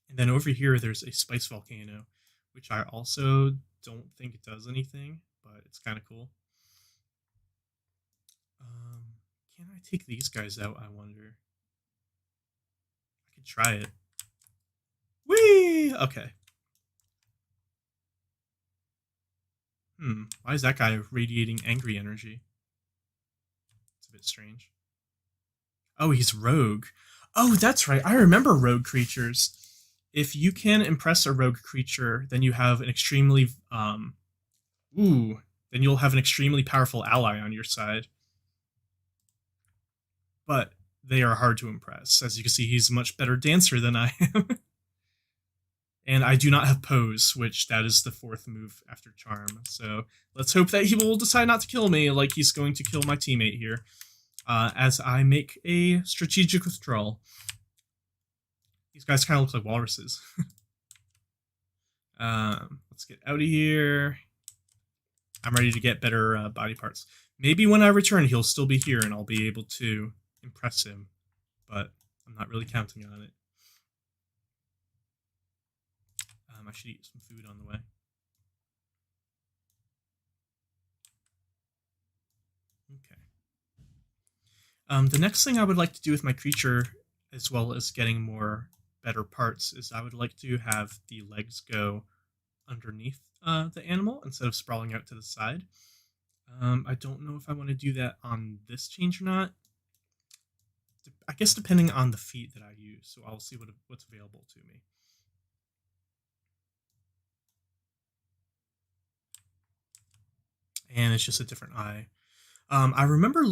And then over here, there's a spice volcano, which I also don't think it does anything, but it's kind of cool. Can I take these guys out, I wonder? I could try it. Whee! Okay. Why is that guy radiating angry energy? It's a bit strange. Oh, he's rogue. Oh, that's right. I remember rogue creatures. If you can impress a rogue creature, then you have an extremely then you'll have an extremely powerful ally on your side. But they are hard to impress. As you can see, he's a much better dancer than I am. And I do not have pose, which that is the fourth move after charm. So let's hope that he will decide not to kill me like he's going to kill my teammate here. As I make a strategic withdrawal. These guys kind of look like walruses. Let's get out of here. I'm ready to get better body parts. Maybe when I return, he'll still be here and I'll be able to impress him. But I'm not really counting on it. I should eat some food on the way. Okay. The next thing I would like to do with my creature, as well as getting more better parts, is I would like to have the legs go underneath the animal instead of sprawling out to the side. I don't know if I want to do that on this change or not. I guess depending on the feet that I use, so I'll see what's available to me. And it's just a different eye. I remember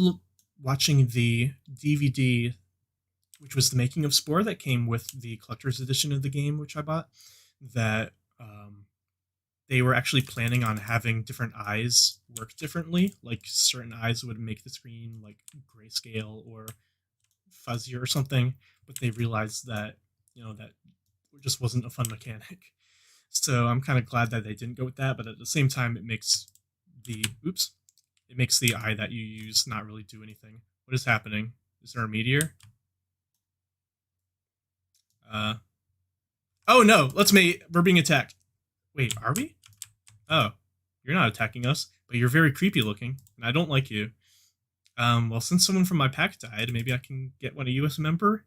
watching the DVD, which was the making of Spore that came with the collector's edition of the game, which I bought, that they were actually planning on having different eyes work differently. Like certain eyes would make the screen like grayscale or fuzzier or something, but they realized that, that just wasn't a fun mechanic. So I'm kind of glad that they didn't go with that, but at the same time, it makes the eye that you use not really do anything. What is happening? Is there a meteor? Oh no, we're being attacked. Wait, are we? Oh, you're not attacking us, but you're very creepy looking, and I don't like you. Well, since someone from my pack died, maybe I can get one a US member?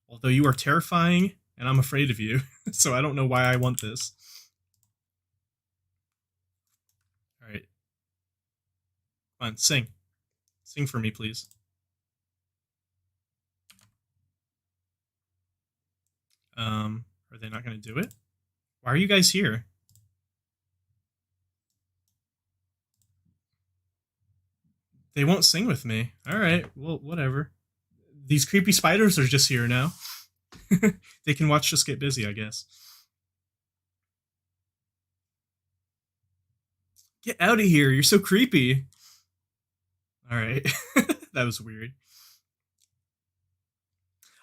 Although you are terrifying, and I'm afraid of you, so I don't know why I want this. Alright. Come on, sing. Sing for me, please. Are they not going to do it? Why are you guys here? They won't sing with me. Alright, well, whatever. These creepy spiders are just here now. They can watch us get busy, I guess. Get out of here, you're so creepy. Alright. That was weird.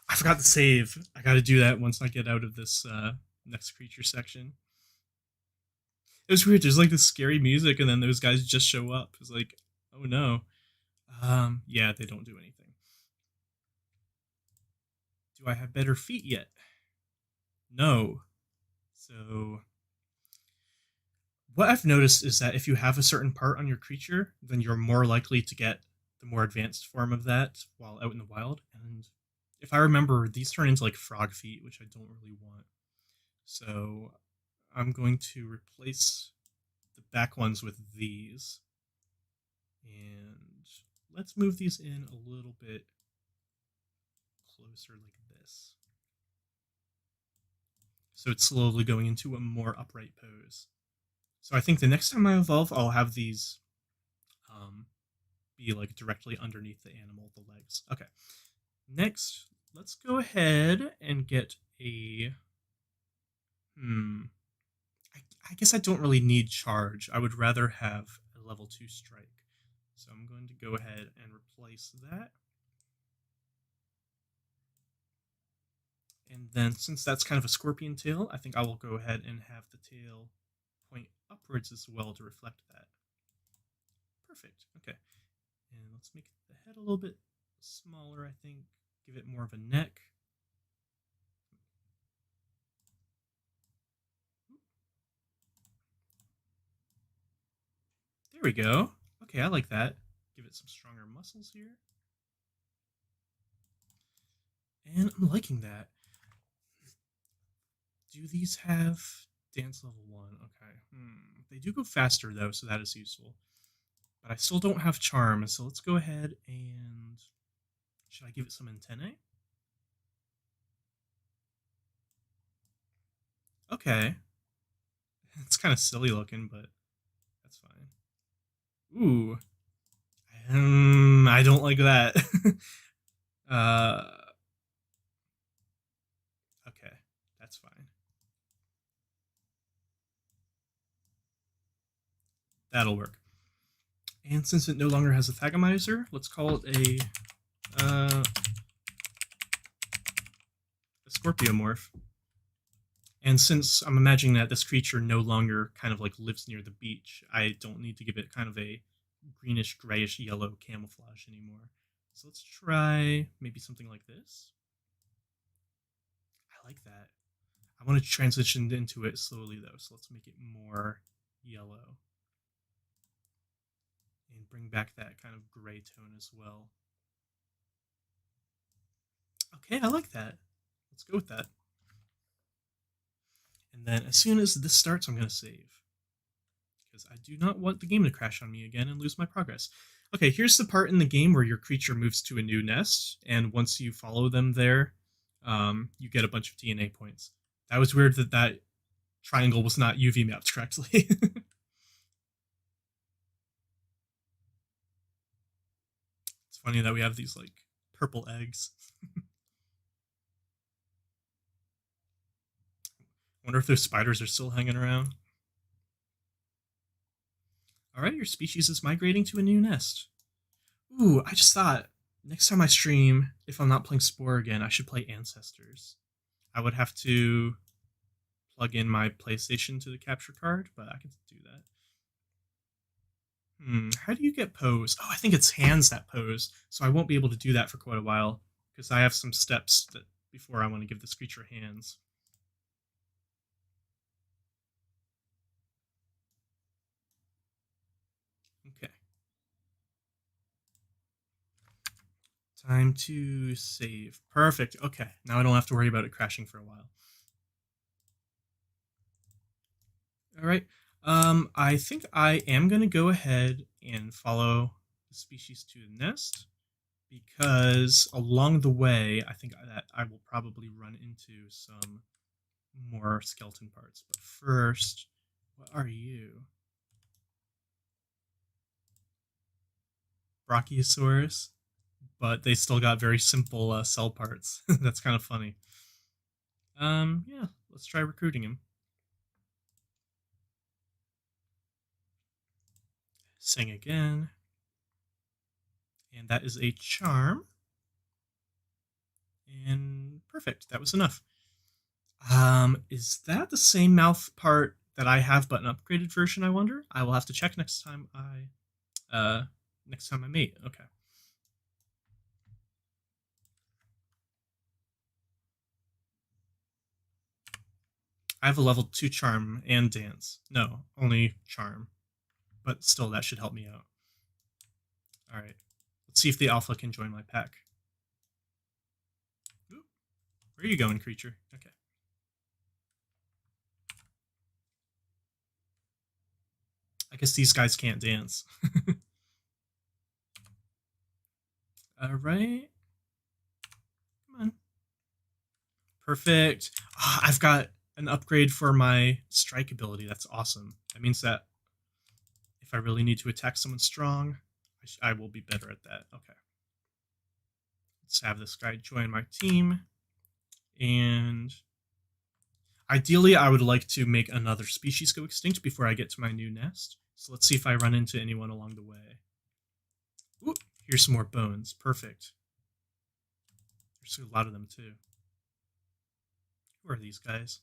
I forgot to save. I gotta do that once I get out of this next creature section. It was weird. There's like this scary music, and then those guys just show up. It's like, oh no. Yeah, they don't do anything. Do I have better feet yet? No. So What I've noticed is that if you have a certain part on your creature, then you're more likely to get the more advanced form of that while out in the wild. And if I remember, these turn into like frog feet, which I don't really want. So I'm going to replace the back ones with these. And let's move these in a little bit closer like this. So it's slowly going into a more upright pose. So I think the next time I evolve, I'll have these be like directly underneath the animal, the legs. Okay. Next, let's go ahead and get a. I guess I don't really need charge. I would rather have a level 2 strike. So I'm going to go ahead and replace that. And then since that's kind of a scorpion tail, I think I will go ahead and have the tail point upwards as well to reflect that. Perfect. Okay. And let's make the head a little bit smaller, I think. Give it more of a neck. There we go. Okay, I like that. Give it some stronger muscles here. And I'm liking that. Do these have dance level 1? Okay. They do go faster, though, so that is useful. But I still don't have charm, so let's go ahead and... Should I give it some antennae? Okay. It's kind of silly looking, but that's fine. Ooh. I don't like that. Okay. That's fine. That'll work. And since it no longer has a Thagomizer, let's call it a Scorpiomorph. And since I'm imagining that this creature no longer kind of like lives near the beach, I don't need to give it kind of a greenish, grayish, yellow camouflage anymore. So let's try maybe something like this. I like that. I want to transition into it slowly though, so let's make it more yellow. And bring back that kind of gray tone as well. Okay, I like that. Let's go with that. And then as soon as this starts, I'm going to save. Because I do not want the game to crash on me again and lose my progress. Okay, here's the part in the game where your creature moves to a new nest, and once you follow them there, you get a bunch of DNA points. That was weird that that triangle was not UV mapped correctly. It's funny that we have these, like, purple eggs. Wonder if those spiders are still hanging around. Alright, your species is migrating to a new nest. Ooh, I just thought, next time I stream, if I'm not playing Spore again, I should play Ancestors. I would have to plug in my PlayStation to the capture card, but I can do that. How do you get pose? Oh, I think it's hands that pose, so I won't be able to do that for quite a while, because I have some steps that before I want to give this creature hands. Okay. Time to save. Perfect. Okay, now I don't have to worry about it crashing for a while. All right. I think I am going to go ahead and follow the species to the nest because along the way, I think that I will probably run into some more skeleton parts. But first, what are you? Brachiosaurus, but they still got very simple cell parts. That's kind of funny. Yeah, let's try recruiting him. Sing again. And that is a charm. And perfect, that was enough. Is that the same mouth part that I have but an upgraded version, I wonder? I will have to check next time I mate. Okay. I have a level 2 charm and dance. No, only charm. But still, that should help me out. Alright. Let's see if the alpha can join my pack. Ooh, where are you going, creature? Okay. I guess these guys can't dance. Alright. Come on. Perfect. Oh, I've got an upgrade for my strike ability. That's awesome. That means that if I really need to attack someone strong, I will be better at that. Okay. Let's have this guy join my team. And ideally, I would like to make another species go extinct before I get to my new nest. So let's see if I run into anyone along the way. Ooh, here's some more bones. Perfect. There's a lot of them, too. Who are these guys?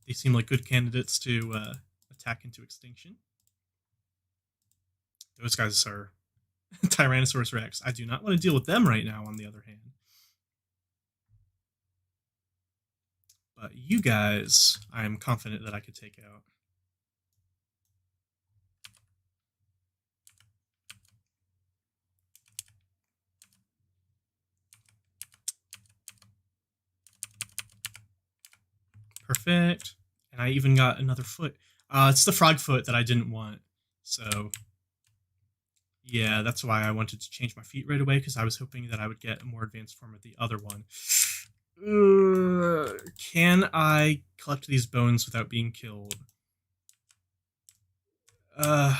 They seem like good candidates to attack into extinction. Those guys are Tyrannosaurus Rex. I do not want to deal with them right now, on the other hand. But you guys, I am confident that I could take out. Perfect. And I even got another foot. It's the frog foot that I didn't want. So, yeah, that's why I wanted to change my feet right away, because I was hoping that I would get a more advanced form of the other one. Can I collect these bones without being killed? I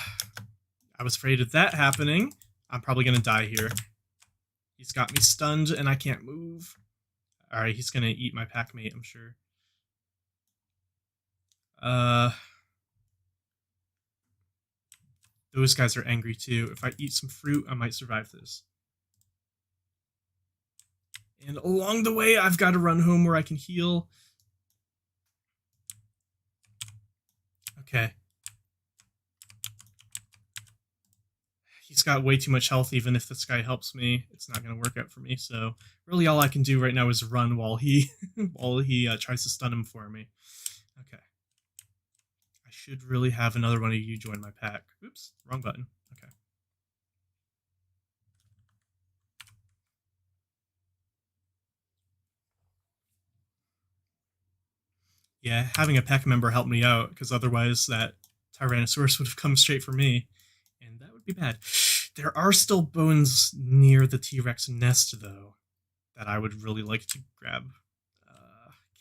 was afraid of that happening. I'm probably going to die here. He's got me stunned, and I can't move. Alright, he's going to eat my packmate, I'm sure. Those guys are angry too. If I eat some fruit, I might survive this. And along the way, I've got to run home where I can heal. Okay. He's got way too much health. Even if this guy helps me, it's not going to work out for me. So really all I can do right now is run while he tries to stun him for me. Okay. I should really have another one of you join my pack. Oops, wrong button. Okay. Yeah, having a pack member help me out, because otherwise that Tyrannosaurus would have come straight for me, and that would be bad. There are still bones near the T-Rex nest, though, that I would really like to grab.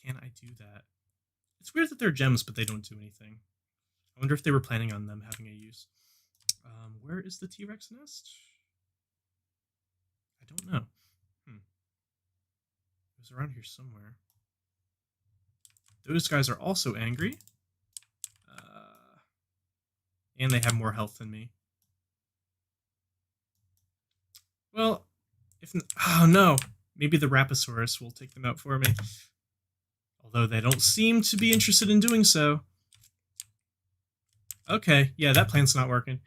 Can I do that? It's weird that they're gems, but they don't do anything. I wonder if they were planning on them having a use. Where is the T-Rex nest? I don't know. It was around here somewhere. Those guys are also angry. And they have more health than me. Well, if... Oh, no. Maybe the Raposaurus will take them out for me. Although they don't seem to be interested in doing so. Okay, yeah, that plan's not working.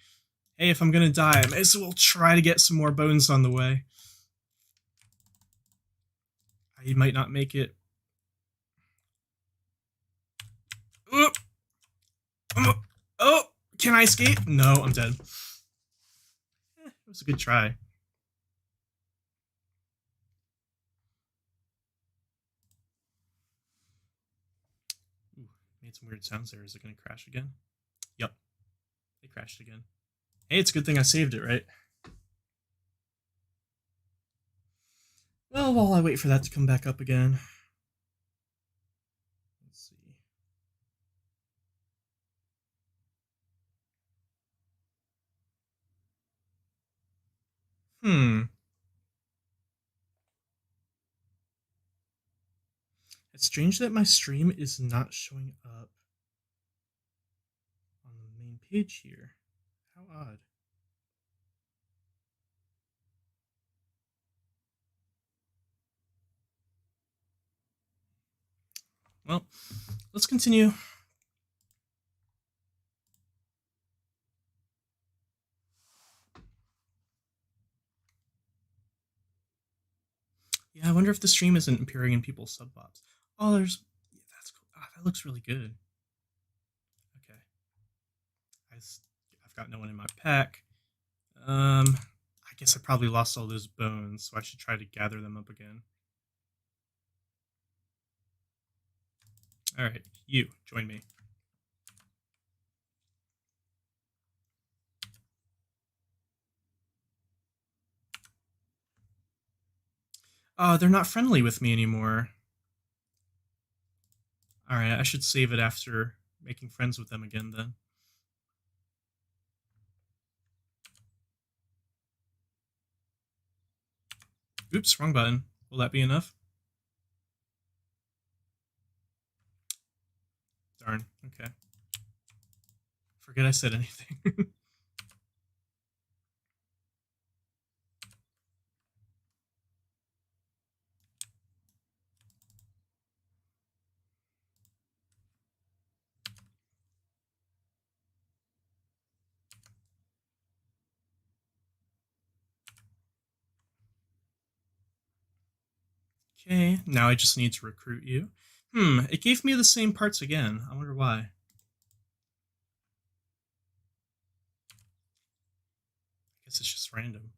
Hey, if I'm gonna die, I may as well try to get some more bones on the way. I might not make it. Oh, can I escape? No, I'm dead. It was a good try. Ooh, made some weird sounds there. Is it going to crash again? Yep. It crashed again. Hey, it's a good thing I saved it, right? Well, while I wait for that to come back up again. Let's see. It's strange that my stream is not showing up on the main page here. How odd. Well, let's continue. Yeah, I wonder if the stream isn't appearing in people's subbobs. Oh, there's... Yeah, that's cool. Ah, that looks really good. Okay. I've got no one in my pack. I guess I probably lost all those bones, so I should try to gather them up again. Alright, you, join me. Oh, they're not friendly with me anymore. Alright, I should save it after making friends with them again then. Oops, wrong button. Will that be enough? Darn, okay. Forget I said anything. Okay, now I just need to recruit you. It gave me the same parts again. I wonder why. I guess it's just random.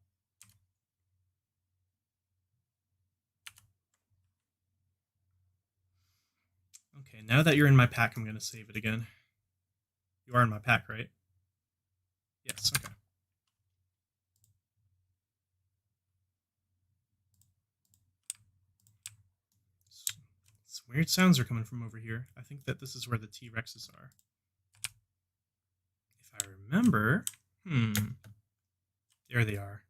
Okay, now that you're in my pack, I'm going to save it again. You are in my pack, right? Yes, okay. Some weird sounds are coming from over here. I think that this is where the T-Rexes are. If I remember... There they are.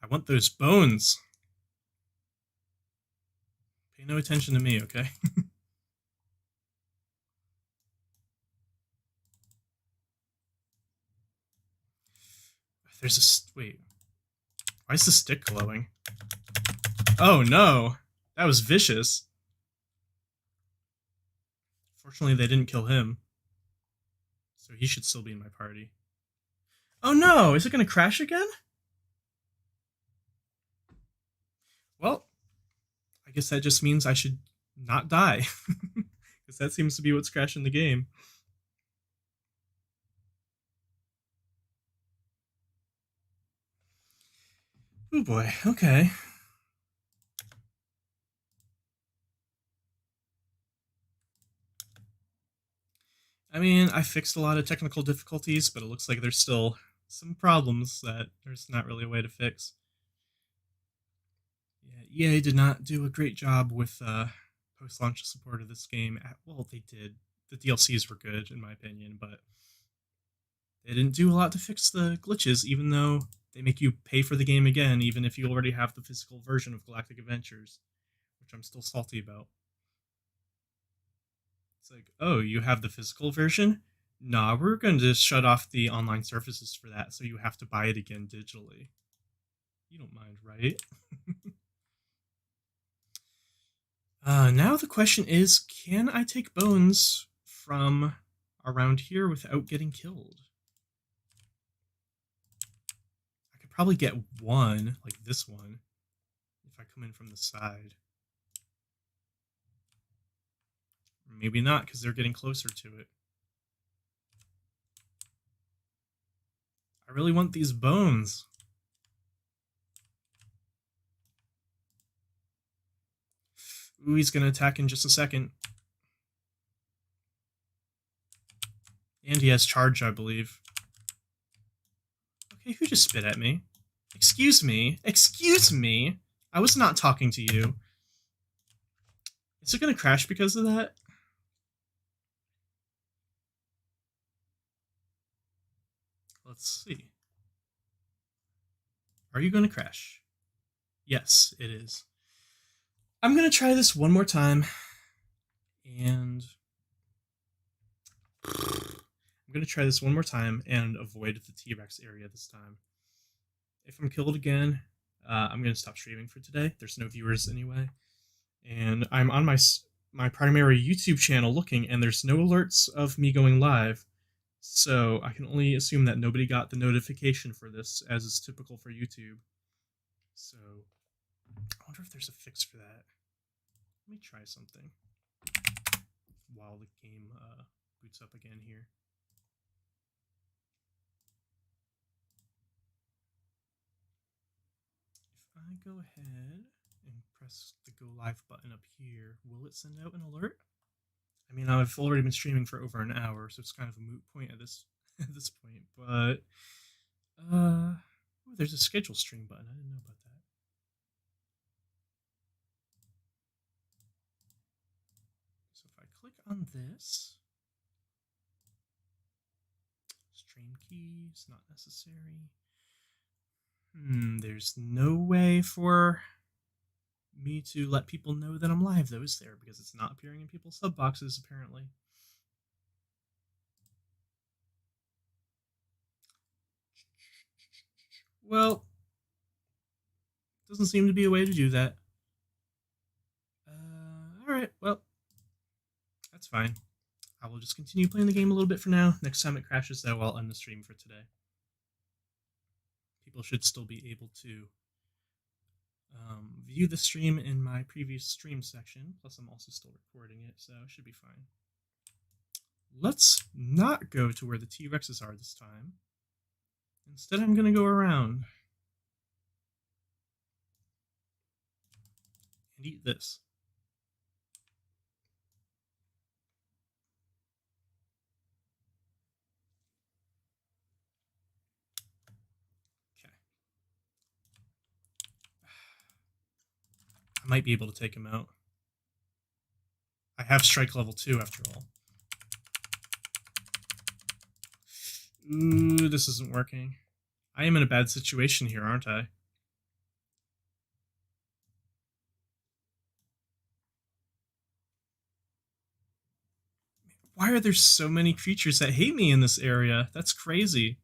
I want those bones! Pay no attention to me, okay? There's a... Wait. Why is the stick glowing? Oh, no! That was vicious. Fortunately, they didn't kill him. So he should still be in my party. Oh no! Is it going to crash again? Well, I guess that just means I should not die. Because that seems to be what's crashing the game. Oh boy, okay. I mean, I fixed a lot of technical difficulties, but it looks like there's still some problems that there's not really a way to fix. Yeah, EA did not do a great job with post-launch support of this game. Well, they did. The DLCs were good, in my opinion, but they didn't do a lot to fix the glitches, even though they make you pay for the game again, even if you already have the physical version of Galactic Adventures, which I'm still salty about. It's like, oh, you have the physical version? Nah, we're going to just shut off the online services for that, so you have to buy it again digitally. You don't mind, right? Now the question is, can I take bones from around here without getting killed? I could probably get one, like this one, if I come in from the side. Maybe not, because they're getting closer to it. I really want these bones. Ooh, he's going to attack in just a second. And he has charge, I believe. Okay, who just spit at me? Excuse me. Excuse me. I was not talking to you. Is it going to crash because of that? Let's see. Are you going to crash? Yes, it is. I'm going to try this one more time. And I'm going to try this one more time and avoid the T-Rex area this time. If I'm killed again, I'm going to stop streaming for today. There's no viewers anyway. And I'm on my primary YouTube channel looking, and there's no alerts of me going live. So I can only assume that nobody got the notification for this, as is typical for YouTube. So I wonder if there's a fix for that. Let me try something. while the game boots up again here. If I go ahead and press the go live button up here, will it send out an alert? I mean, I've already been streaming for over an hour, so it's kind of a moot point at this at this point. But ooh, there's a schedule stream button. I didn't know about that. So if I click on this, stream keys not necessary. There's no way for me to let people know that I'm live, though, is there? Because it's not appearing in people's sub boxes, apparently. Well, doesn't seem to be a way to do that. Alright, well, that's fine. I will just continue playing the game a little bit for now. Next time it crashes, though, I'll end the stream for today. People should still be able to view the stream in my previous stream section. Plus, I'm also still recording it, so it should be fine. Let's not go to where the T-Rexes are this time. Instead, I'm going to go around and eat this. Okay. I might be able to take him out. I have strike level 2 after all. Ooh, this isn't working. I am in a bad situation here, aren't I? Why are there so many creatures that hate me in this area? That's crazy.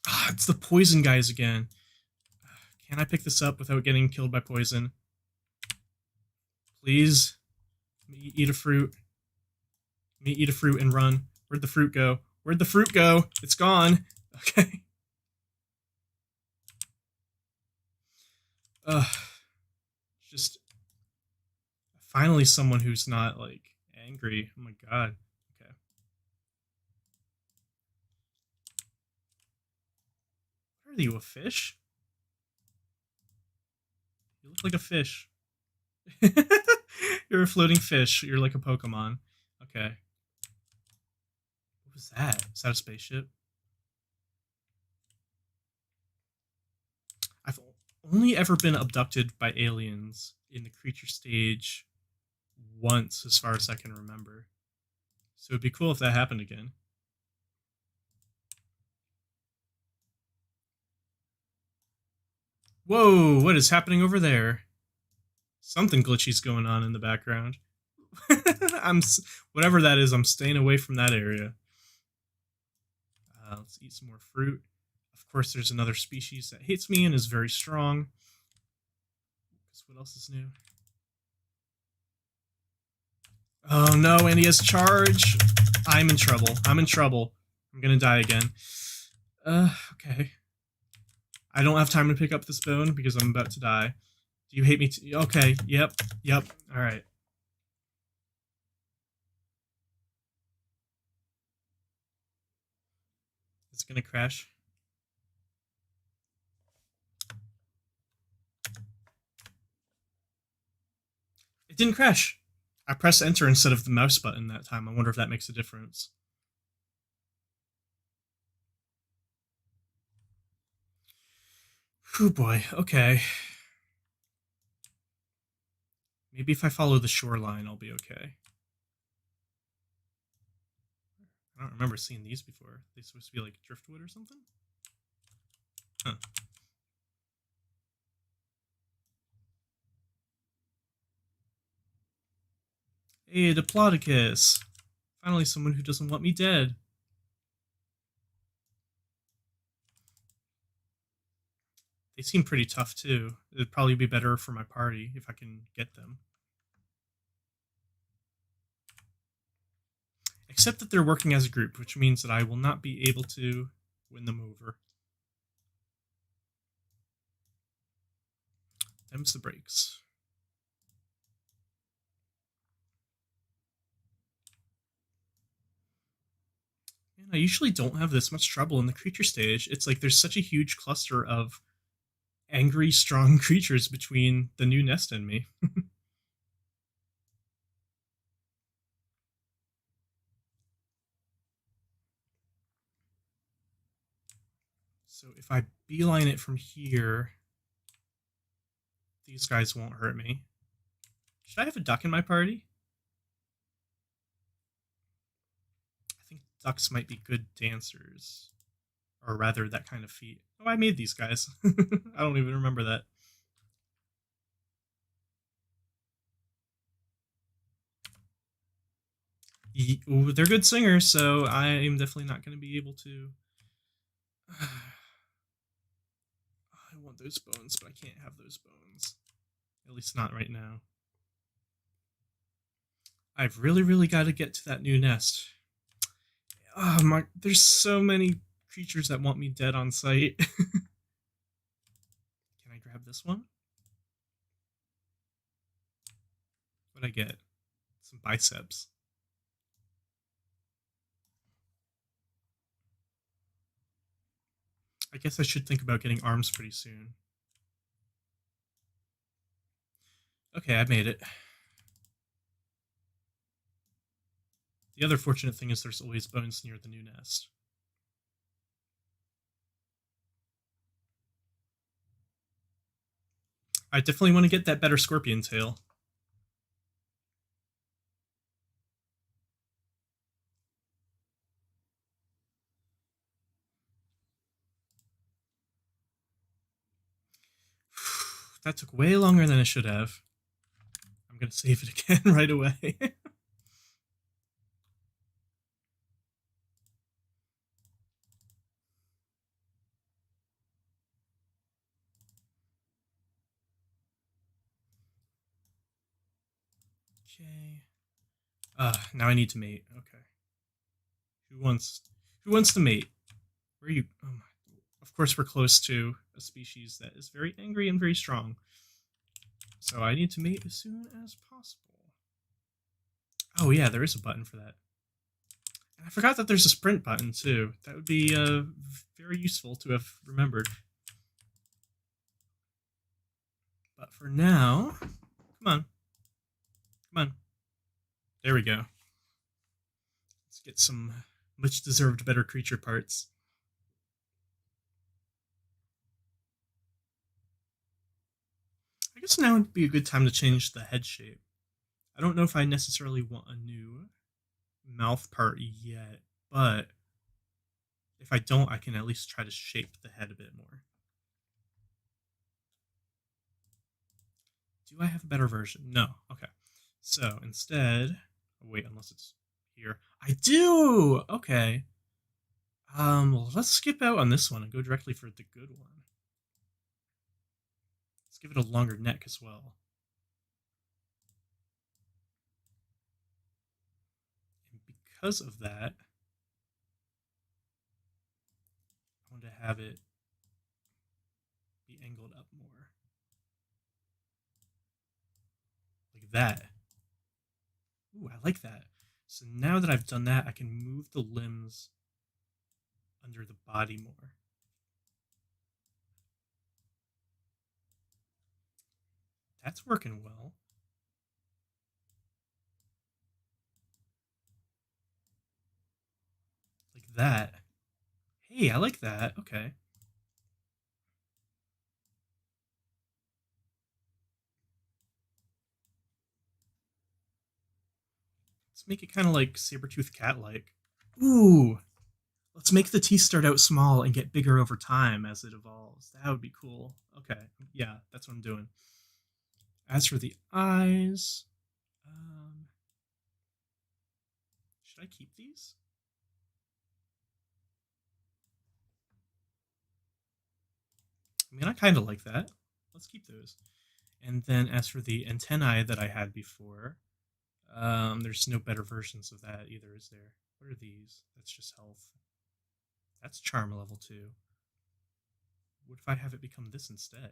Ah, it's the poison guys again. Can I pick this up without getting killed by poison? Please? Let me eat a fruit. Let me eat a fruit and run. Where'd the fruit go? Where'd the fruit go? It's gone. Okay. Just finally someone who's not, like, angry. Oh my god. Okay. What are you, a fish? You look like a fish. You're a floating fish. You're like a Pokemon. Okay. What was that? Is that a spaceship? I've only ever been abducted by aliens in the creature stage once, as far as I can remember. So it'd be cool if that happened again. Whoa, what is happening over there? Something glitchy's going on in the background. Whatever that is, I'm staying away from that area. Let's eat some more fruit. Of course, there's another species that hates me and is very strong. What else is new? Oh no, and he has charge. I'm in trouble. I'm in trouble. I'm gonna die again. Okay. I don't have time to pick up this bone because I'm about to die. Do you hate me? Okay, yep. Alright. It's gonna crash. It didn't crash. I pressed enter instead of the mouse button that time. I wonder if that makes a difference. Whew, boy. Okay. Maybe if I follow the shoreline, I'll be okay. I don't remember seeing these before. Are they supposed to be like driftwood or something? Huh. Hey, Diplodocus. Finally someone who doesn't want me dead. They seem pretty tough, too. It'd probably be better for my party if I can get them. Except that they're working as a group, which means that I will not be able to win them over. Them's the breaks. Man, I usually don't have this much trouble in the creature stage. It's like there's such a huge cluster of angry, strong creatures between the new nest and me. So if I beeline it from here, these guys won't hurt me. Should I have a duck in my party? I think ducks might be good dancers. Or rather, that kind of feat. Oh, I made these guys. I don't even remember that. Ooh, they're good singers, so I am definitely not going to be able to. I want those bones, but I can't have those bones. At least not right now. I've really, really got to get to that new nest. Oh my! There's so many creatures that want me dead on sight. Can I grab this one? What'd I get? Some biceps. I guess I should think about getting arms pretty soon. Okay, I made it. The other fortunate thing is there's always bones near the new nest. I definitely want to get that better scorpion tail. That took way longer than it should have. I'm going to save it again right away. Okay. Now I need to mate. Okay. Who wants to mate? Where are you? Oh my. Of course, we're close to a species that is very angry and very strong. So I need to mate as soon as possible. Oh yeah, there is a button for that. And I forgot that there's a sprint button too. That would be very useful to have remembered. But for now, come on. Come on. There we go. Let's get some much deserved better creature parts. I guess now would be a good time to change the head shape. I don't know if I necessarily want a new mouth part yet, but if I don't, I can at least try to shape the head a bit more. Do I have a better version? No. Okay. So instead, oh wait, unless it's here. I do! Okay. Well, let's skip out on this one and go directly for the good one. Let's give it a longer neck as well. And because of that, I want to have it be angled up more. Like that. Ooh, I like that. So now that I've done that, I can move the limbs under the body more. That's working well. Like that. Hey, I like that. Okay. Let's make it kind of like Sabertooth Cat-like. Ooh! Let's make the teeth start out small and get bigger over time as it evolves. That would be cool. Okay. Yeah, that's what I'm doing. As for the eyes, should I keep these? I mean, I kind of like that. Let's keep those. And then as for the antennae that I had before, there's no better versions of that either, is there? What are these? That's just health. That's charm level 2. What if I have it become this instead?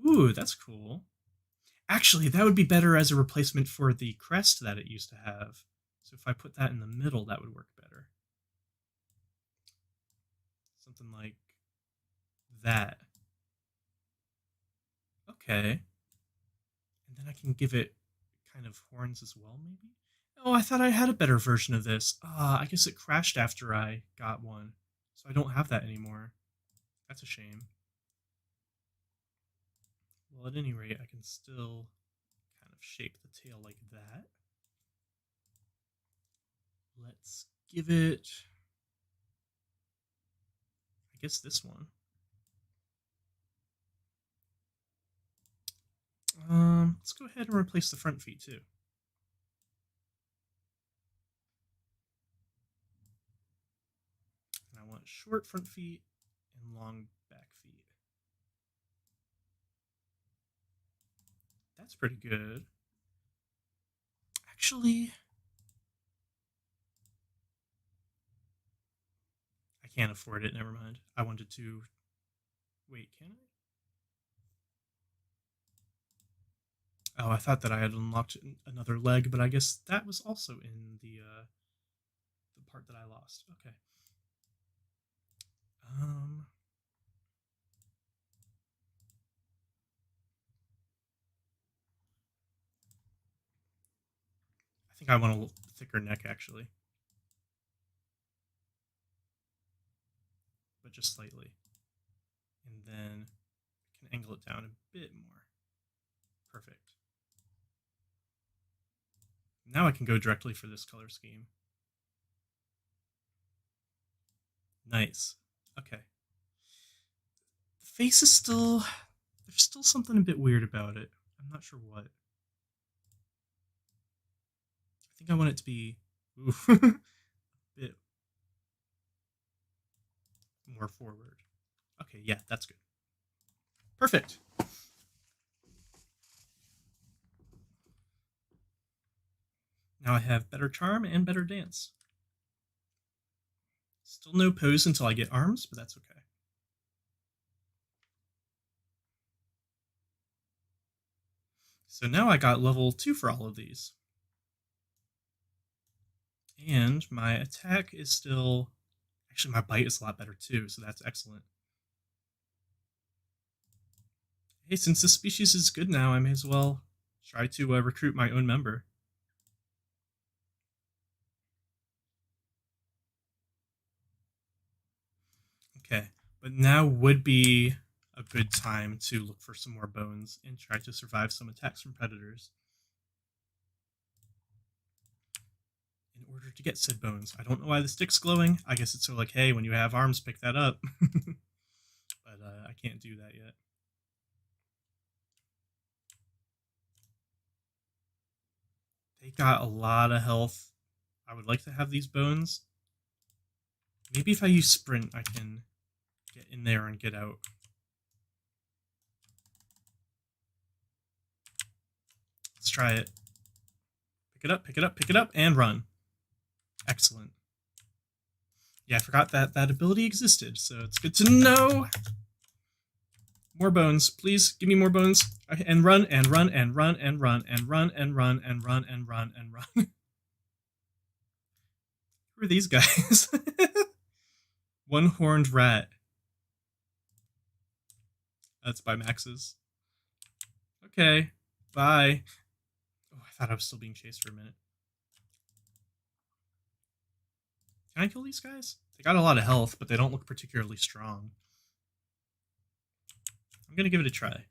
Ooh, that's cool. Actually, that would be better as a replacement for the crest that it used to have. So if I put that in the middle, that would work better. Something like that. Okay. And then I can give it kind of horns as well, maybe? Oh, I thought I had a better version of this. I guess it crashed after I got one. So I don't have that anymore. That's a shame. Well, at any rate, I can still kind of shape the tail like that. Let's give it, I guess, this one. Let's go ahead and replace the front feet too. And I want short front feet and long back feet. That's pretty good. Actually, I can't afford it. Never mind. I wanted to. Wait, can I? Oh, I thought that I had unlocked another leg, but I guess that was also in the part that I lost. Okay. I think I want a thicker neck actually, but just slightly. And then I can angle it down a bit more. Perfect. Now I can go directly for this color scheme. Nice. Okay. The face is still, there's still something a bit weird about it. I'm not sure what. I think I want it to be a bit more forward. Okay, yeah, that's good. Perfect. Now I have better charm and better dance. Still no pose until I get arms, but that's okay. So now I got level 2 for all of these. And my attack is still... Actually, my bite is a lot better too, so that's excellent. Hey, since this species is good now, I may as well try to recruit my own member. Okay, but now would be a good time to look for some more bones and try to survive some attacks from predators. In order to get said bones. I don't know why the stick's glowing. I guess it's so like, hey, when you have arms, pick that up. But I can't do that yet. They got a lot of health. I would like to have these bones. Maybe if I use sprint, I can get in there and get out. Let's try it. Pick it up, pick it up, pick it up, and run. Excellent. Yeah, I forgot that that ability existed, so it's good to know. More bones, please give me more bones. And run, and run, and run, and run, and run, and run, and run, and run, and run. Who are these guys? One-horned rat. That's by Max's. Okay, bye. Oh, I thought I was still being chased for a minute. Can I kill these guys? They got a lot of health, but they don't look particularly strong. I'm gonna give it a try.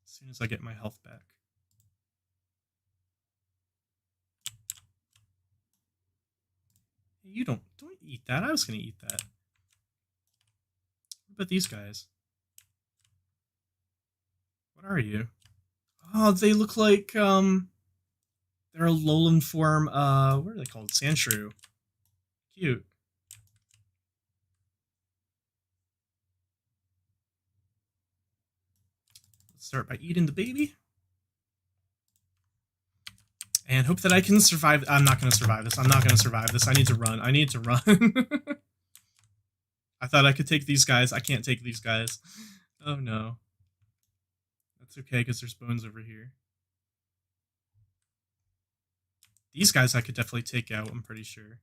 As soon as I get my health back. Hey, you don't eat that. I was gonna eat that. What about these guys? What are you? Oh, they look like they're a lowland form, what are they called? Sandshrew. Cute. Let's start by eating the baby. And hope that I can survive. I'm not going to survive this. I'm not going to survive this. I need to run. I need to run. I thought I could take these guys. I can't take these guys. Oh no. That's okay, because there's bones over here. These guys I could definitely take out, I'm pretty sure.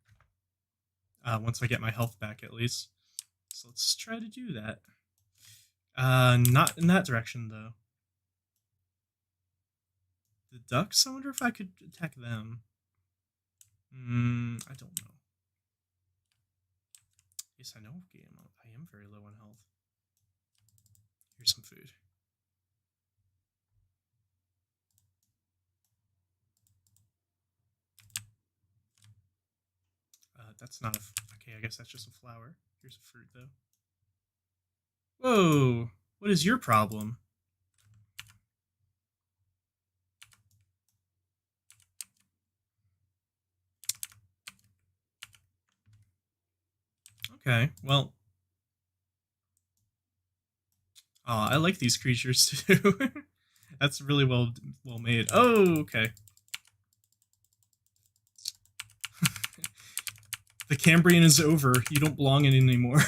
Once I get my health back, at least. So let's try to do that. Not in that direction, though. The ducks? I wonder if I could attack them. I don't know. Yes, I know I am very low on health. Here's some food. That's not a... Okay, I guess that's just a flower. Here's a fruit, though. Whoa! What is your problem? Okay, well... Aw, I like these creatures, too. That's really well made. Oh, okay. The Cambrian is over. You don't belong in it anymore.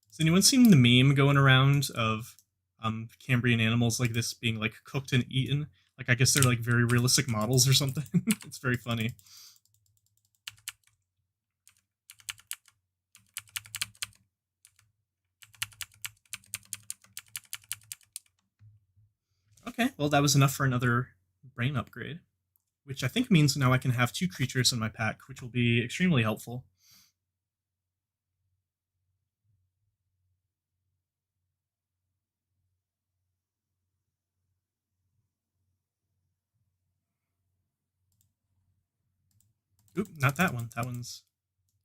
Has anyone seen the meme going around of Cambrian animals like this being like cooked and eaten? Like, I guess they're like very realistic models or something. It's very funny. Okay, well that was enough for another brain upgrade, which I think means now I can have 2 creatures in my pack, which will be extremely helpful. Oop, not that one. That one's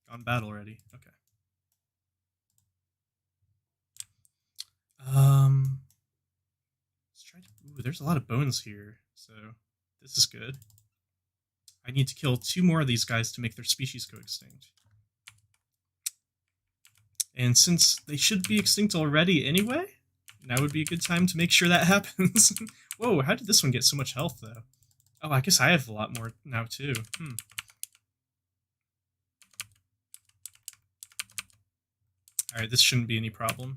gone bad already. Okay. Let's try to... Ooh, there's a lot of bones here, so this is good. I need to kill 2 more of these guys to make their species go extinct. And since they should be extinct already anyway, now would be a good time to make sure that happens. Whoa, how did this one get so much health, though? Oh, I guess I have a lot more now, too. Alright, this shouldn't be any problem.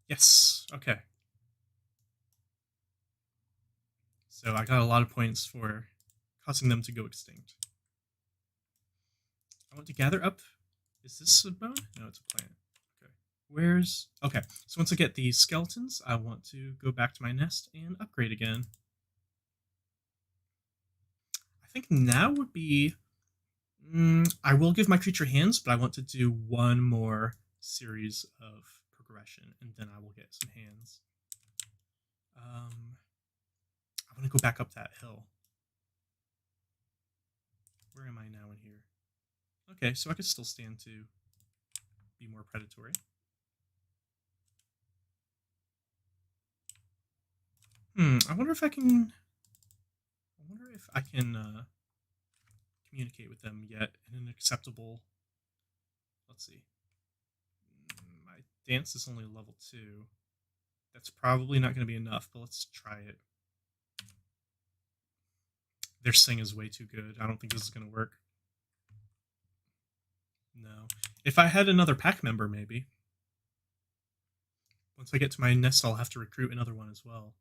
Yes, okay. So I got a lot of points for causing them to go extinct. I want to gather up... Is this a bone? No, it's a plant. Okay. Where's... Okay, so once I get these skeletons, I want to go back to my nest and upgrade again. I think now would be... I will give my creature hands, but I want to do 1 more series of progression, and then I will get some hands. I want to go back up that hill. Where am I now in here? Okay, so I could still stand to be more predatory. I wonder if I can... communicate with them yet in an acceptable... Let's see. My dance is only level 2. That's probably not going to be enough, but let's try it. Their sing is way too good. I don't think this is going to work. No. If I had another pack member, maybe. Once I get to my nest, I'll have to recruit another one as well.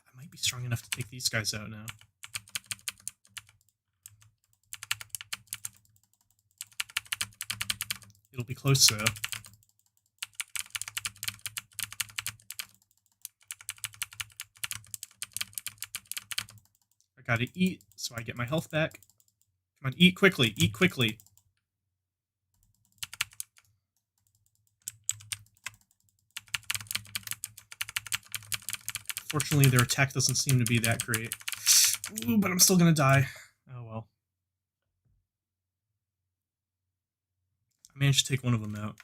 I might be strong enough to take these guys out now. It'll be close, though. I gotta eat so I get my health back. Come on, eat quickly, eat quickly. Fortunately, their attack doesn't seem to be that great. Ooh, but I'm still gonna die. Oh well. I managed to take one of them out.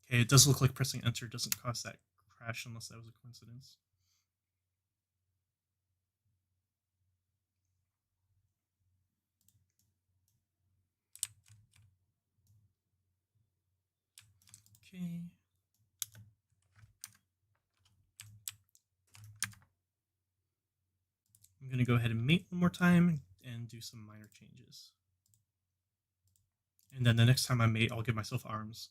Okay, it does look like pressing enter doesn't cause that crash unless that was a coincidence. Okay. I'm going to go ahead and mate one more time and do some minor changes. And then the next time I mate, I'll give myself arms.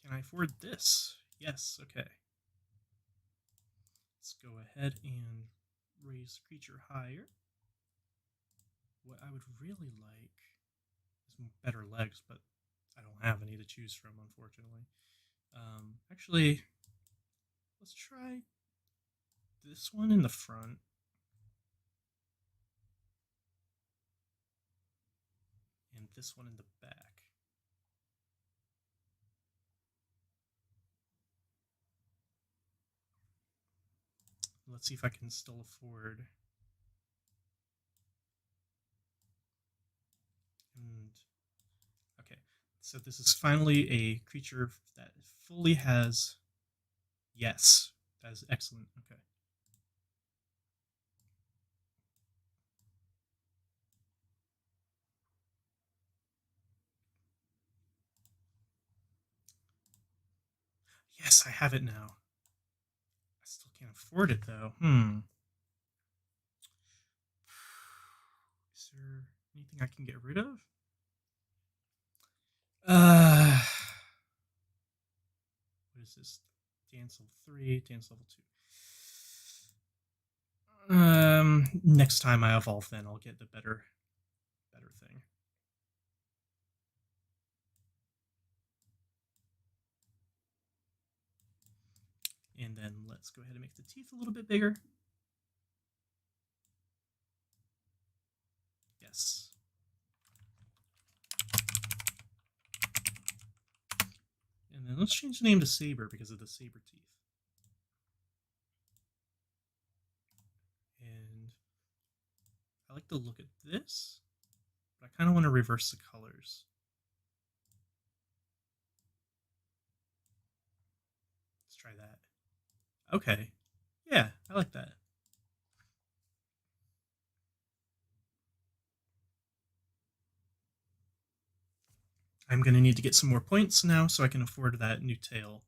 Can I afford this? Yes, okay. Let's go ahead and raise creature higher. What I would really like is better legs, but I don't have any to choose from, unfortunately. Actually, let's try this one in the front. And this one in the back. Let's see if I can still afford. And okay, so this is finally a creature that fully has. Yes, that is excellent. Okay. Yes, I have it now. I still can't afford it though. Is there anything I can get rid of? What is this? Dance level 3, dance level 2. Next time I evolve, then I'll get the better thing. And then let's go ahead and make the teeth a little bit bigger. Yes. And then let's change the name to Saber because of the saber teeth. And I like the look at this, but I kind of want to reverse the colors. Let's try that. Okay. Yeah, I like that. I'm going to need to get some more points now so I can afford that new tail.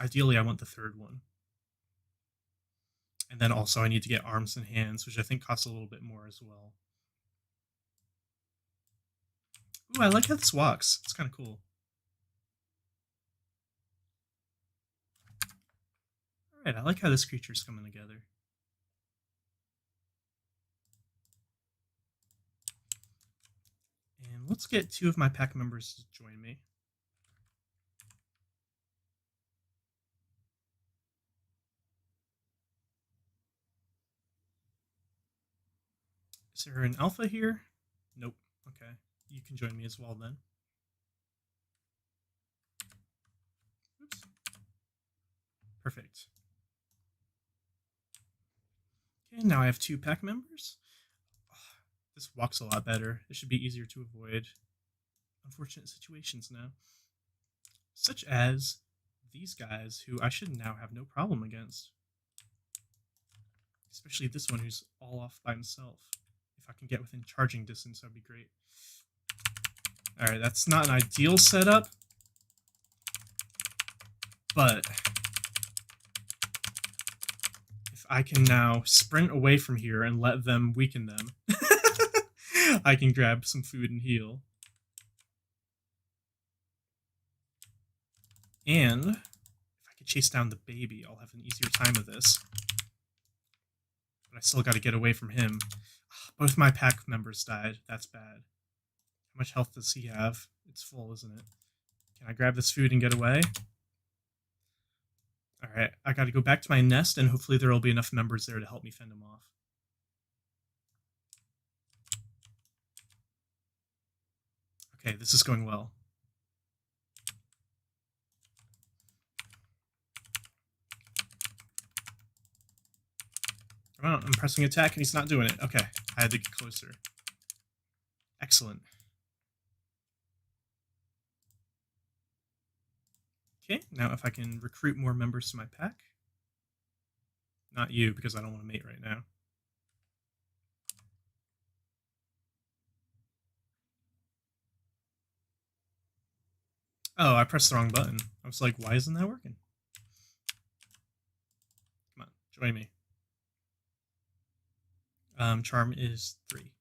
Ideally, I want the third one. And then also I need to get arms and hands, which I think costs a little bit more as well. Ooh, I like how this walks. It's kind of cool. Alright, I like how this creature's coming together. And let's get 2 of my pack members to join me. Is there an alpha here? Nope. Okay. You can join me as well then. Oops. Perfect. Okay, now I have 2 pack members. Oh, this walks a lot better. It should be easier to avoid unfortunate situations now. Such as these guys who I should now have no problem against. Especially this one who's all off by himself. If I can get within charging distance, that'd be great. Alright, that's not an ideal setup. But if I can now sprint away from here and let them weaken them, I can grab some food and heal. And if I could chase down the baby, I'll have an easier time of this. But I still got to get away from him. Both my pack members died. That's bad. How much health does he have? It's full, isn't it? Can I grab this food and get away? Alright, I gotta go back to my nest, and hopefully there will be enough members there to help me fend him off. Okay, this is going well. Okay, this is going well. Come on, I'm pressing attack and he's not doing it. Okay, I had to get closer. Excellent. Okay, now if I can recruit more members to my pack. Not you, because I don't want to mate right now. Oh, I pressed the wrong button. I was like, why isn't that working? Come on, join me. Charm is 3.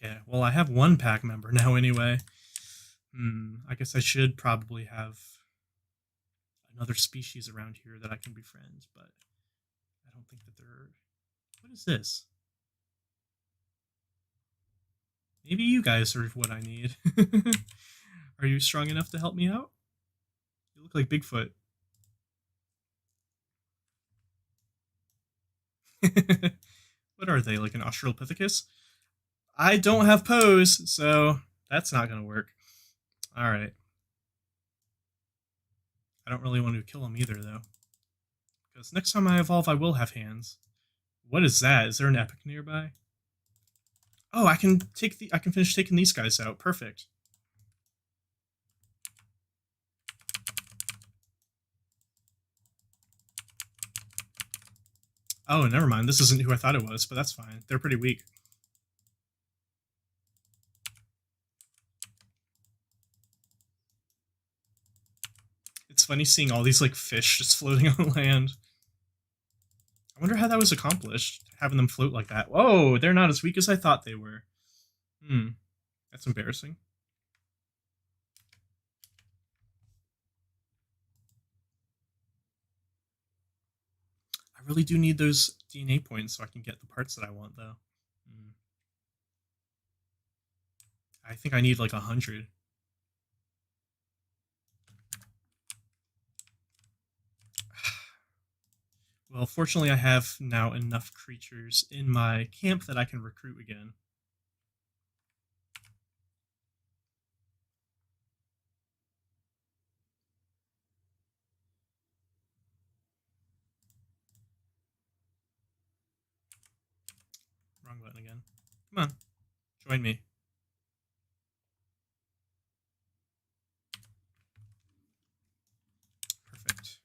Yeah, well, I have 1 pack member now anyway. I guess I should probably have another species around here that I can befriend, but I don't think that they're... What is this? Maybe you guys are what I need. Are you strong enough to help me out? You look like Bigfoot. What are they, like an Australopithecus? I don't have pose, so that's not going to work. All right. I don't really want to kill him either, though. Because next time I evolve, I will have hands. What is that? Is there an epic nearby? Oh, I can finish taking these guys out. Perfect. Oh, never mind. This isn't who I thought it was, but that's fine. They're pretty weak. It's funny seeing all these, like, fish just floating on land. I wonder how that was accomplished, having them float like that. Whoa, they're not as weak as I thought they were. That's embarrassing. I really do need those DNA points so I can get the parts that I want, though. I think I need like 100. Well, fortunately I have now enough creatures in my camp that I can recruit again. Wrong button again. Come on, join me. Perfect.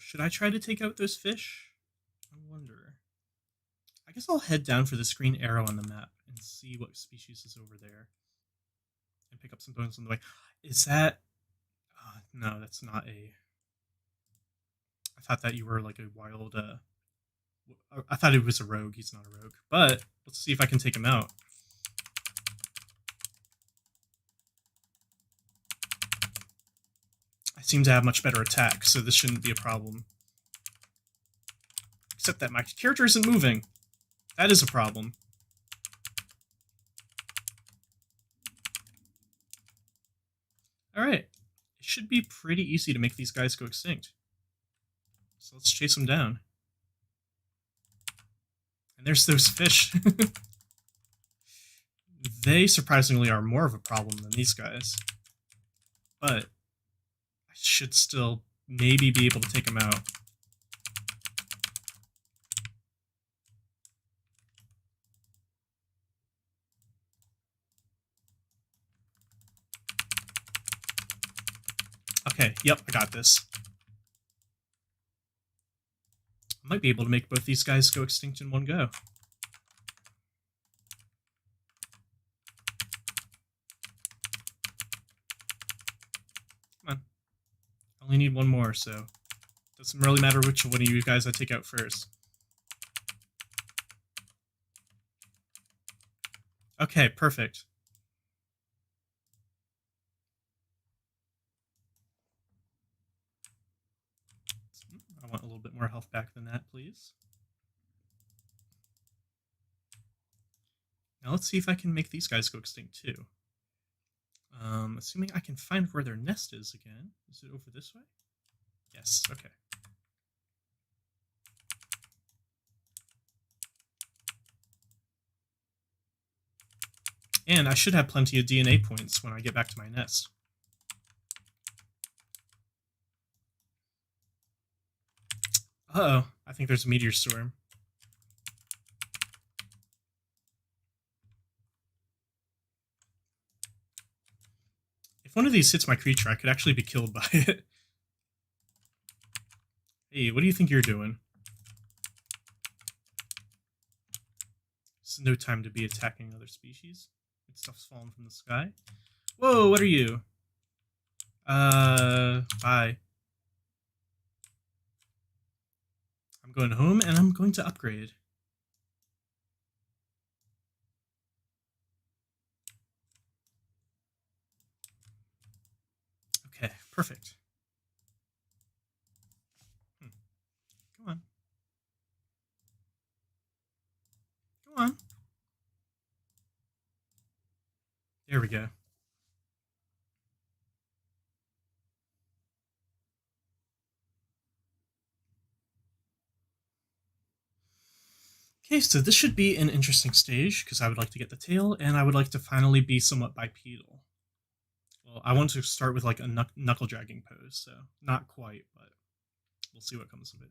Should I try to take out those fish? I wonder. I guess I'll head down for this green arrow on the map and see what species is over there. And pick up some bones on the way. Is that... no, that's not a... I thought that you were like a wild... I thought it was a rogue. He's not a rogue. But let's see if I can take him out. I seem to have much better attack, so this shouldn't be a problem. Except that my character isn't moving. That is a problem. Alright. It should be pretty easy to make these guys go extinct. So let's chase them down. And there's those fish. They surprisingly are more of a problem than these guys. But I should still maybe be able to take them out. Okay, yep, I got this. I might be able to make both these guys go extinct in one go. Come on. I only need one more, so doesn't really matter which one of you guys I take out first. Okay, perfect. I want a little bit more health back than that, please. Now let's see if I can make these guys go extinct too. Assuming I can find where their nest is again. Is it over this way? Yes, okay. And I should have plenty of DNA points when I get back to my nest. Uh-oh, I think there's a meteor storm. If one of these hits my creature, I could actually be killed by it. Hey, what do you think you're doing? It's no time to be attacking other species. Stuff's falling from the sky. Whoa, what are you? Bye. I'm going home and I'm going to upgrade. Okay, perfect. Come on. Come on. There we go. Okay, so this should be an interesting stage, because I would like to get the tail, and I would like to finally be somewhat bipedal. Well, I want to start with like a knuckle dragging pose, so not quite, but we'll see what comes of it.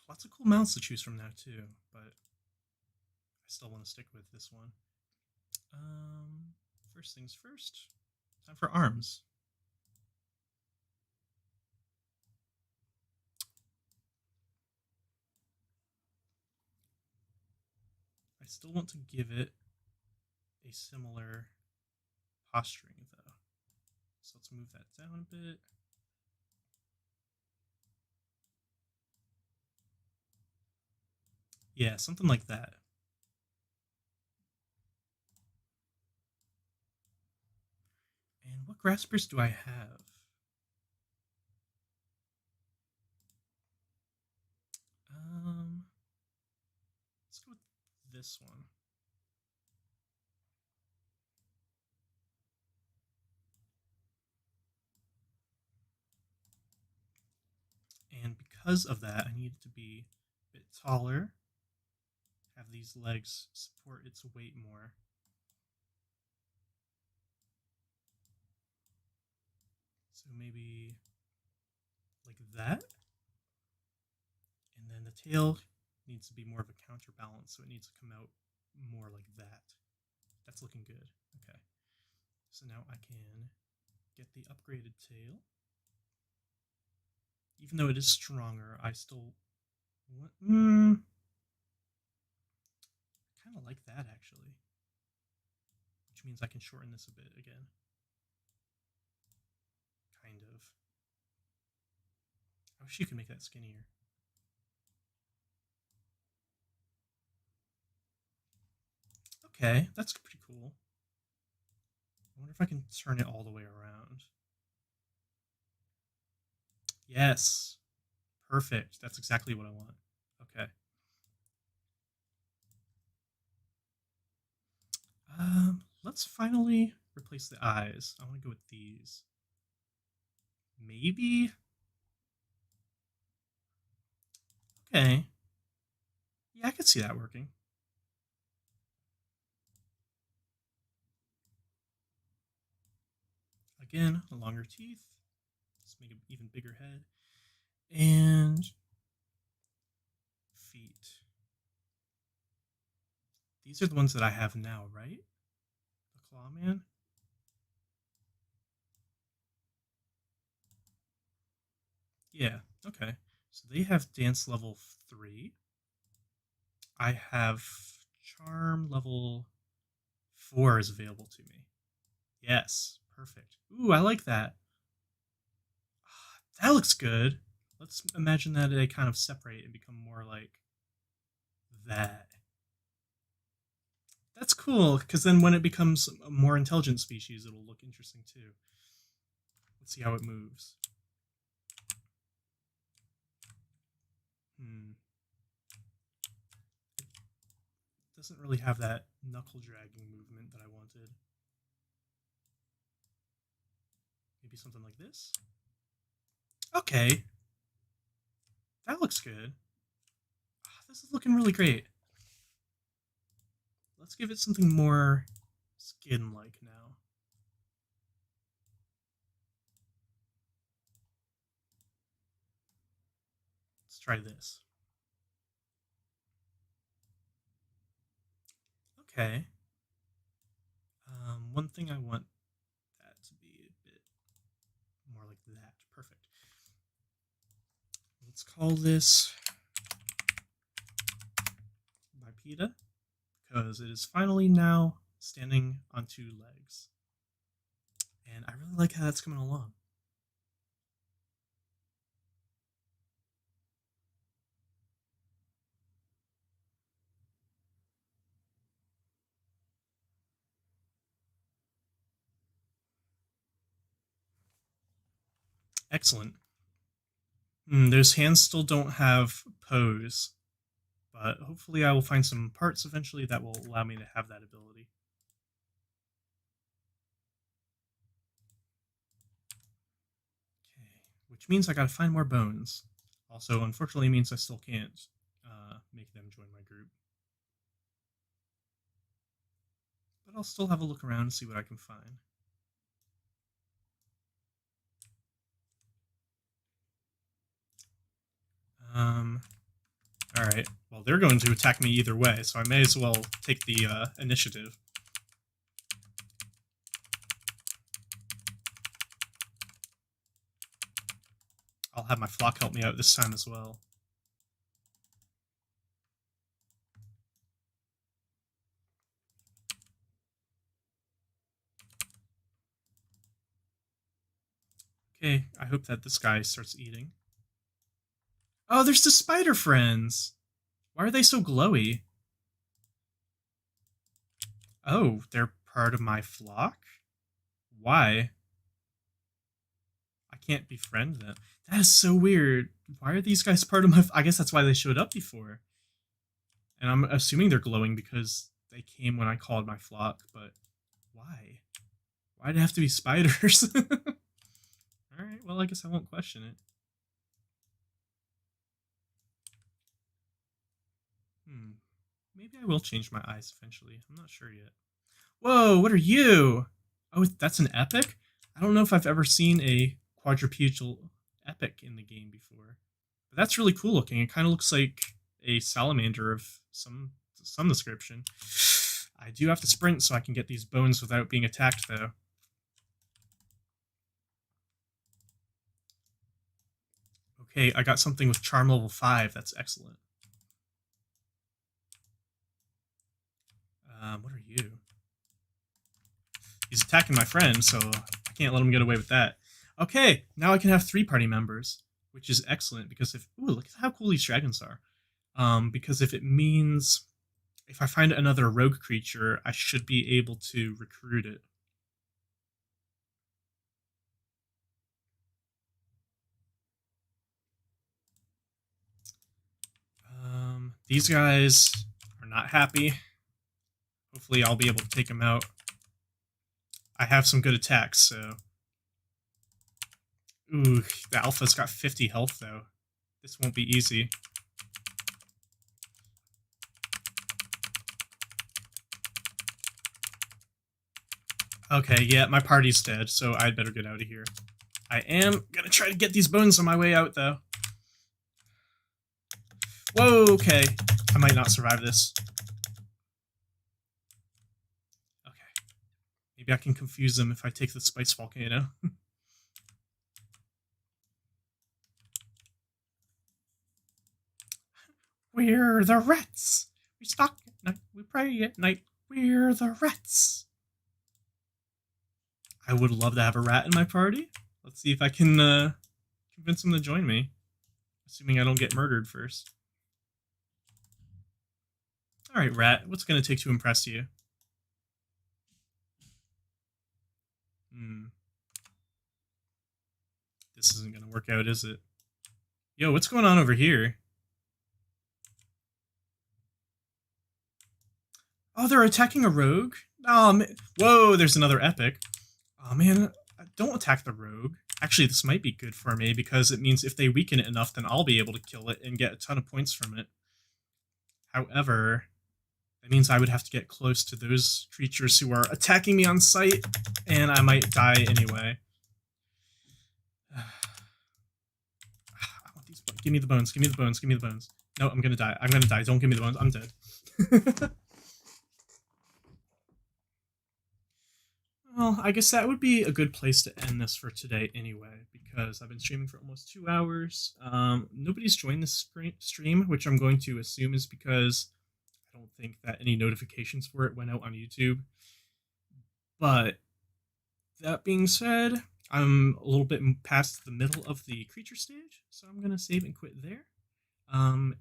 Lots of cool mounts to choose from now too, but I still want to stick with this one. First things first, time for arms. I still want to give it a similar posturing though. So let's move that down a bit. Yeah, something like that. And what graspers do I have? Let's go with this one. And because of that, I need it to be a bit taller, have these legs support its weight more. So maybe like that. And then the tail needs to be more of a counterbalance, so it needs to come out more like that. That's looking good. Okay. So now I can get the upgraded tail. Even though it is stronger, I still kind of like that actually, which means I can shorten this a bit again. Kind of. I wish you could make that skinnier. Okay, that's pretty cool. I wonder if I can turn it all the way around. Yes. Perfect. That's exactly what I want. Okay. Let's finally replace the eyes. I want to go with these. Maybe? Okay. Yeah, I could see that working. Again, longer teeth. Let's make an even bigger head. And feet. These are the ones that I have now, right? The Claw Man? Yeah, okay. So they have dance level 3. I have charm level 4 is available to me. Yes, perfect. Ooh, I like that. That looks good. Let's imagine that they kind of separate and become more like that. That's cool, because then when it becomes a more intelligent species, it'll look interesting too. Let's see how it moves. Doesn't really have that knuckle dragging movement that I wanted. Maybe something like this? Okay. That looks good. This is looking really great. Let's give it something more skin-like now. Let's try this. Okay. One thing I want that to be a bit more like that. Perfect. Let's call this bipeda, because it is finally now standing on 2 legs. And I really like how that's coming along. Excellent. Those hands still don't have pose, but hopefully I will find some parts eventually that will allow me to have that ability. Okay, which means I gotta find more bones. Also, unfortunately, means I still can't make them join my group. But I'll still have a look around and see what I can find. Alright, well, they're going to attack me either way, so I may as well take the initiative. I'll have my flock help me out this time as well. Okay, I hope that this guy starts eating. Oh, there's the spider friends! Why are they so glowy? Oh, they're part of my flock? Why? I can't befriend them. That is so weird. Why are these guys part of my... I guess that's why they showed up before. And I'm assuming they're glowing because they came when I called my flock, but why? Why'd it have to be spiders? Alright, well, I guess I won't question it. Maybe I will change my eyes eventually. I'm not sure yet. Whoa, what are you? Oh, that's an epic? I don't know if I've ever seen a quadrupedal epic in the game before. But that's really cool looking. It kind of looks like a salamander of some description. I do have to sprint so I can get these bones without being attacked, though. Okay, I got something with charm level 5. That's excellent. What are you? He's attacking my friend, so I can't let him get away with that. Okay, now I can have 3 party members, which is excellent, because if... Ooh, look at how cool these dragons are. Because if it means... If I find another rogue creature, I should be able to recruit it. These guys are not happy. Hopefully I'll be able to take them out. I have some good attacks, so... Ooh, the alpha's got 50 health, though. This won't be easy. Okay, yeah, my party's dead, so I'd better get out of here. I am gonna try to get these bones on my way out, though. Whoa, okay. I might not survive this. Okay. Maybe I can confuse them if I take the Spice Volcano. We're the rats! We stalk at night, we pray at night. We're the rats! I would love to have a rat in my party. Let's see if I can convince him to join me. Assuming I don't get murdered first. Alright, rat, what's it going to take to impress you? This isn't going to work out, is it? Yo, what's going on over here? Oh, they're attacking a rogue? Oh, whoa, there's another epic. Oh, man, don't attack the rogue. Actually, this might be good for me, because it means if they weaken it enough, then I'll be able to kill it and get a ton of points from it. However, that means I would have to get close to those creatures who are attacking me on sight, and I might die anyway. I want these. Give me the bones. Give me the bones. Give me the bones. No, I'm gonna die. I'm gonna die. Don't give me the bones. I'm dead. Well, I guess that would be a good place to end this for today anyway, because I've been streaming for almost 2 hours. Nobody's joined this stream, which I'm going to assume is because I don't think that any notifications for it went out on YouTube. But that being said, I'm a little bit past the middle of the creature stage, so I'm going to save and quit there.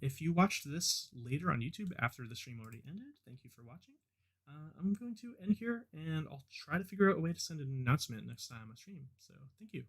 If you watched this later on YouTube after the stream already ended, thank you for watching. I'm going to end here, and I'll try to figure out a way to send an announcement next time I stream. So, thank you.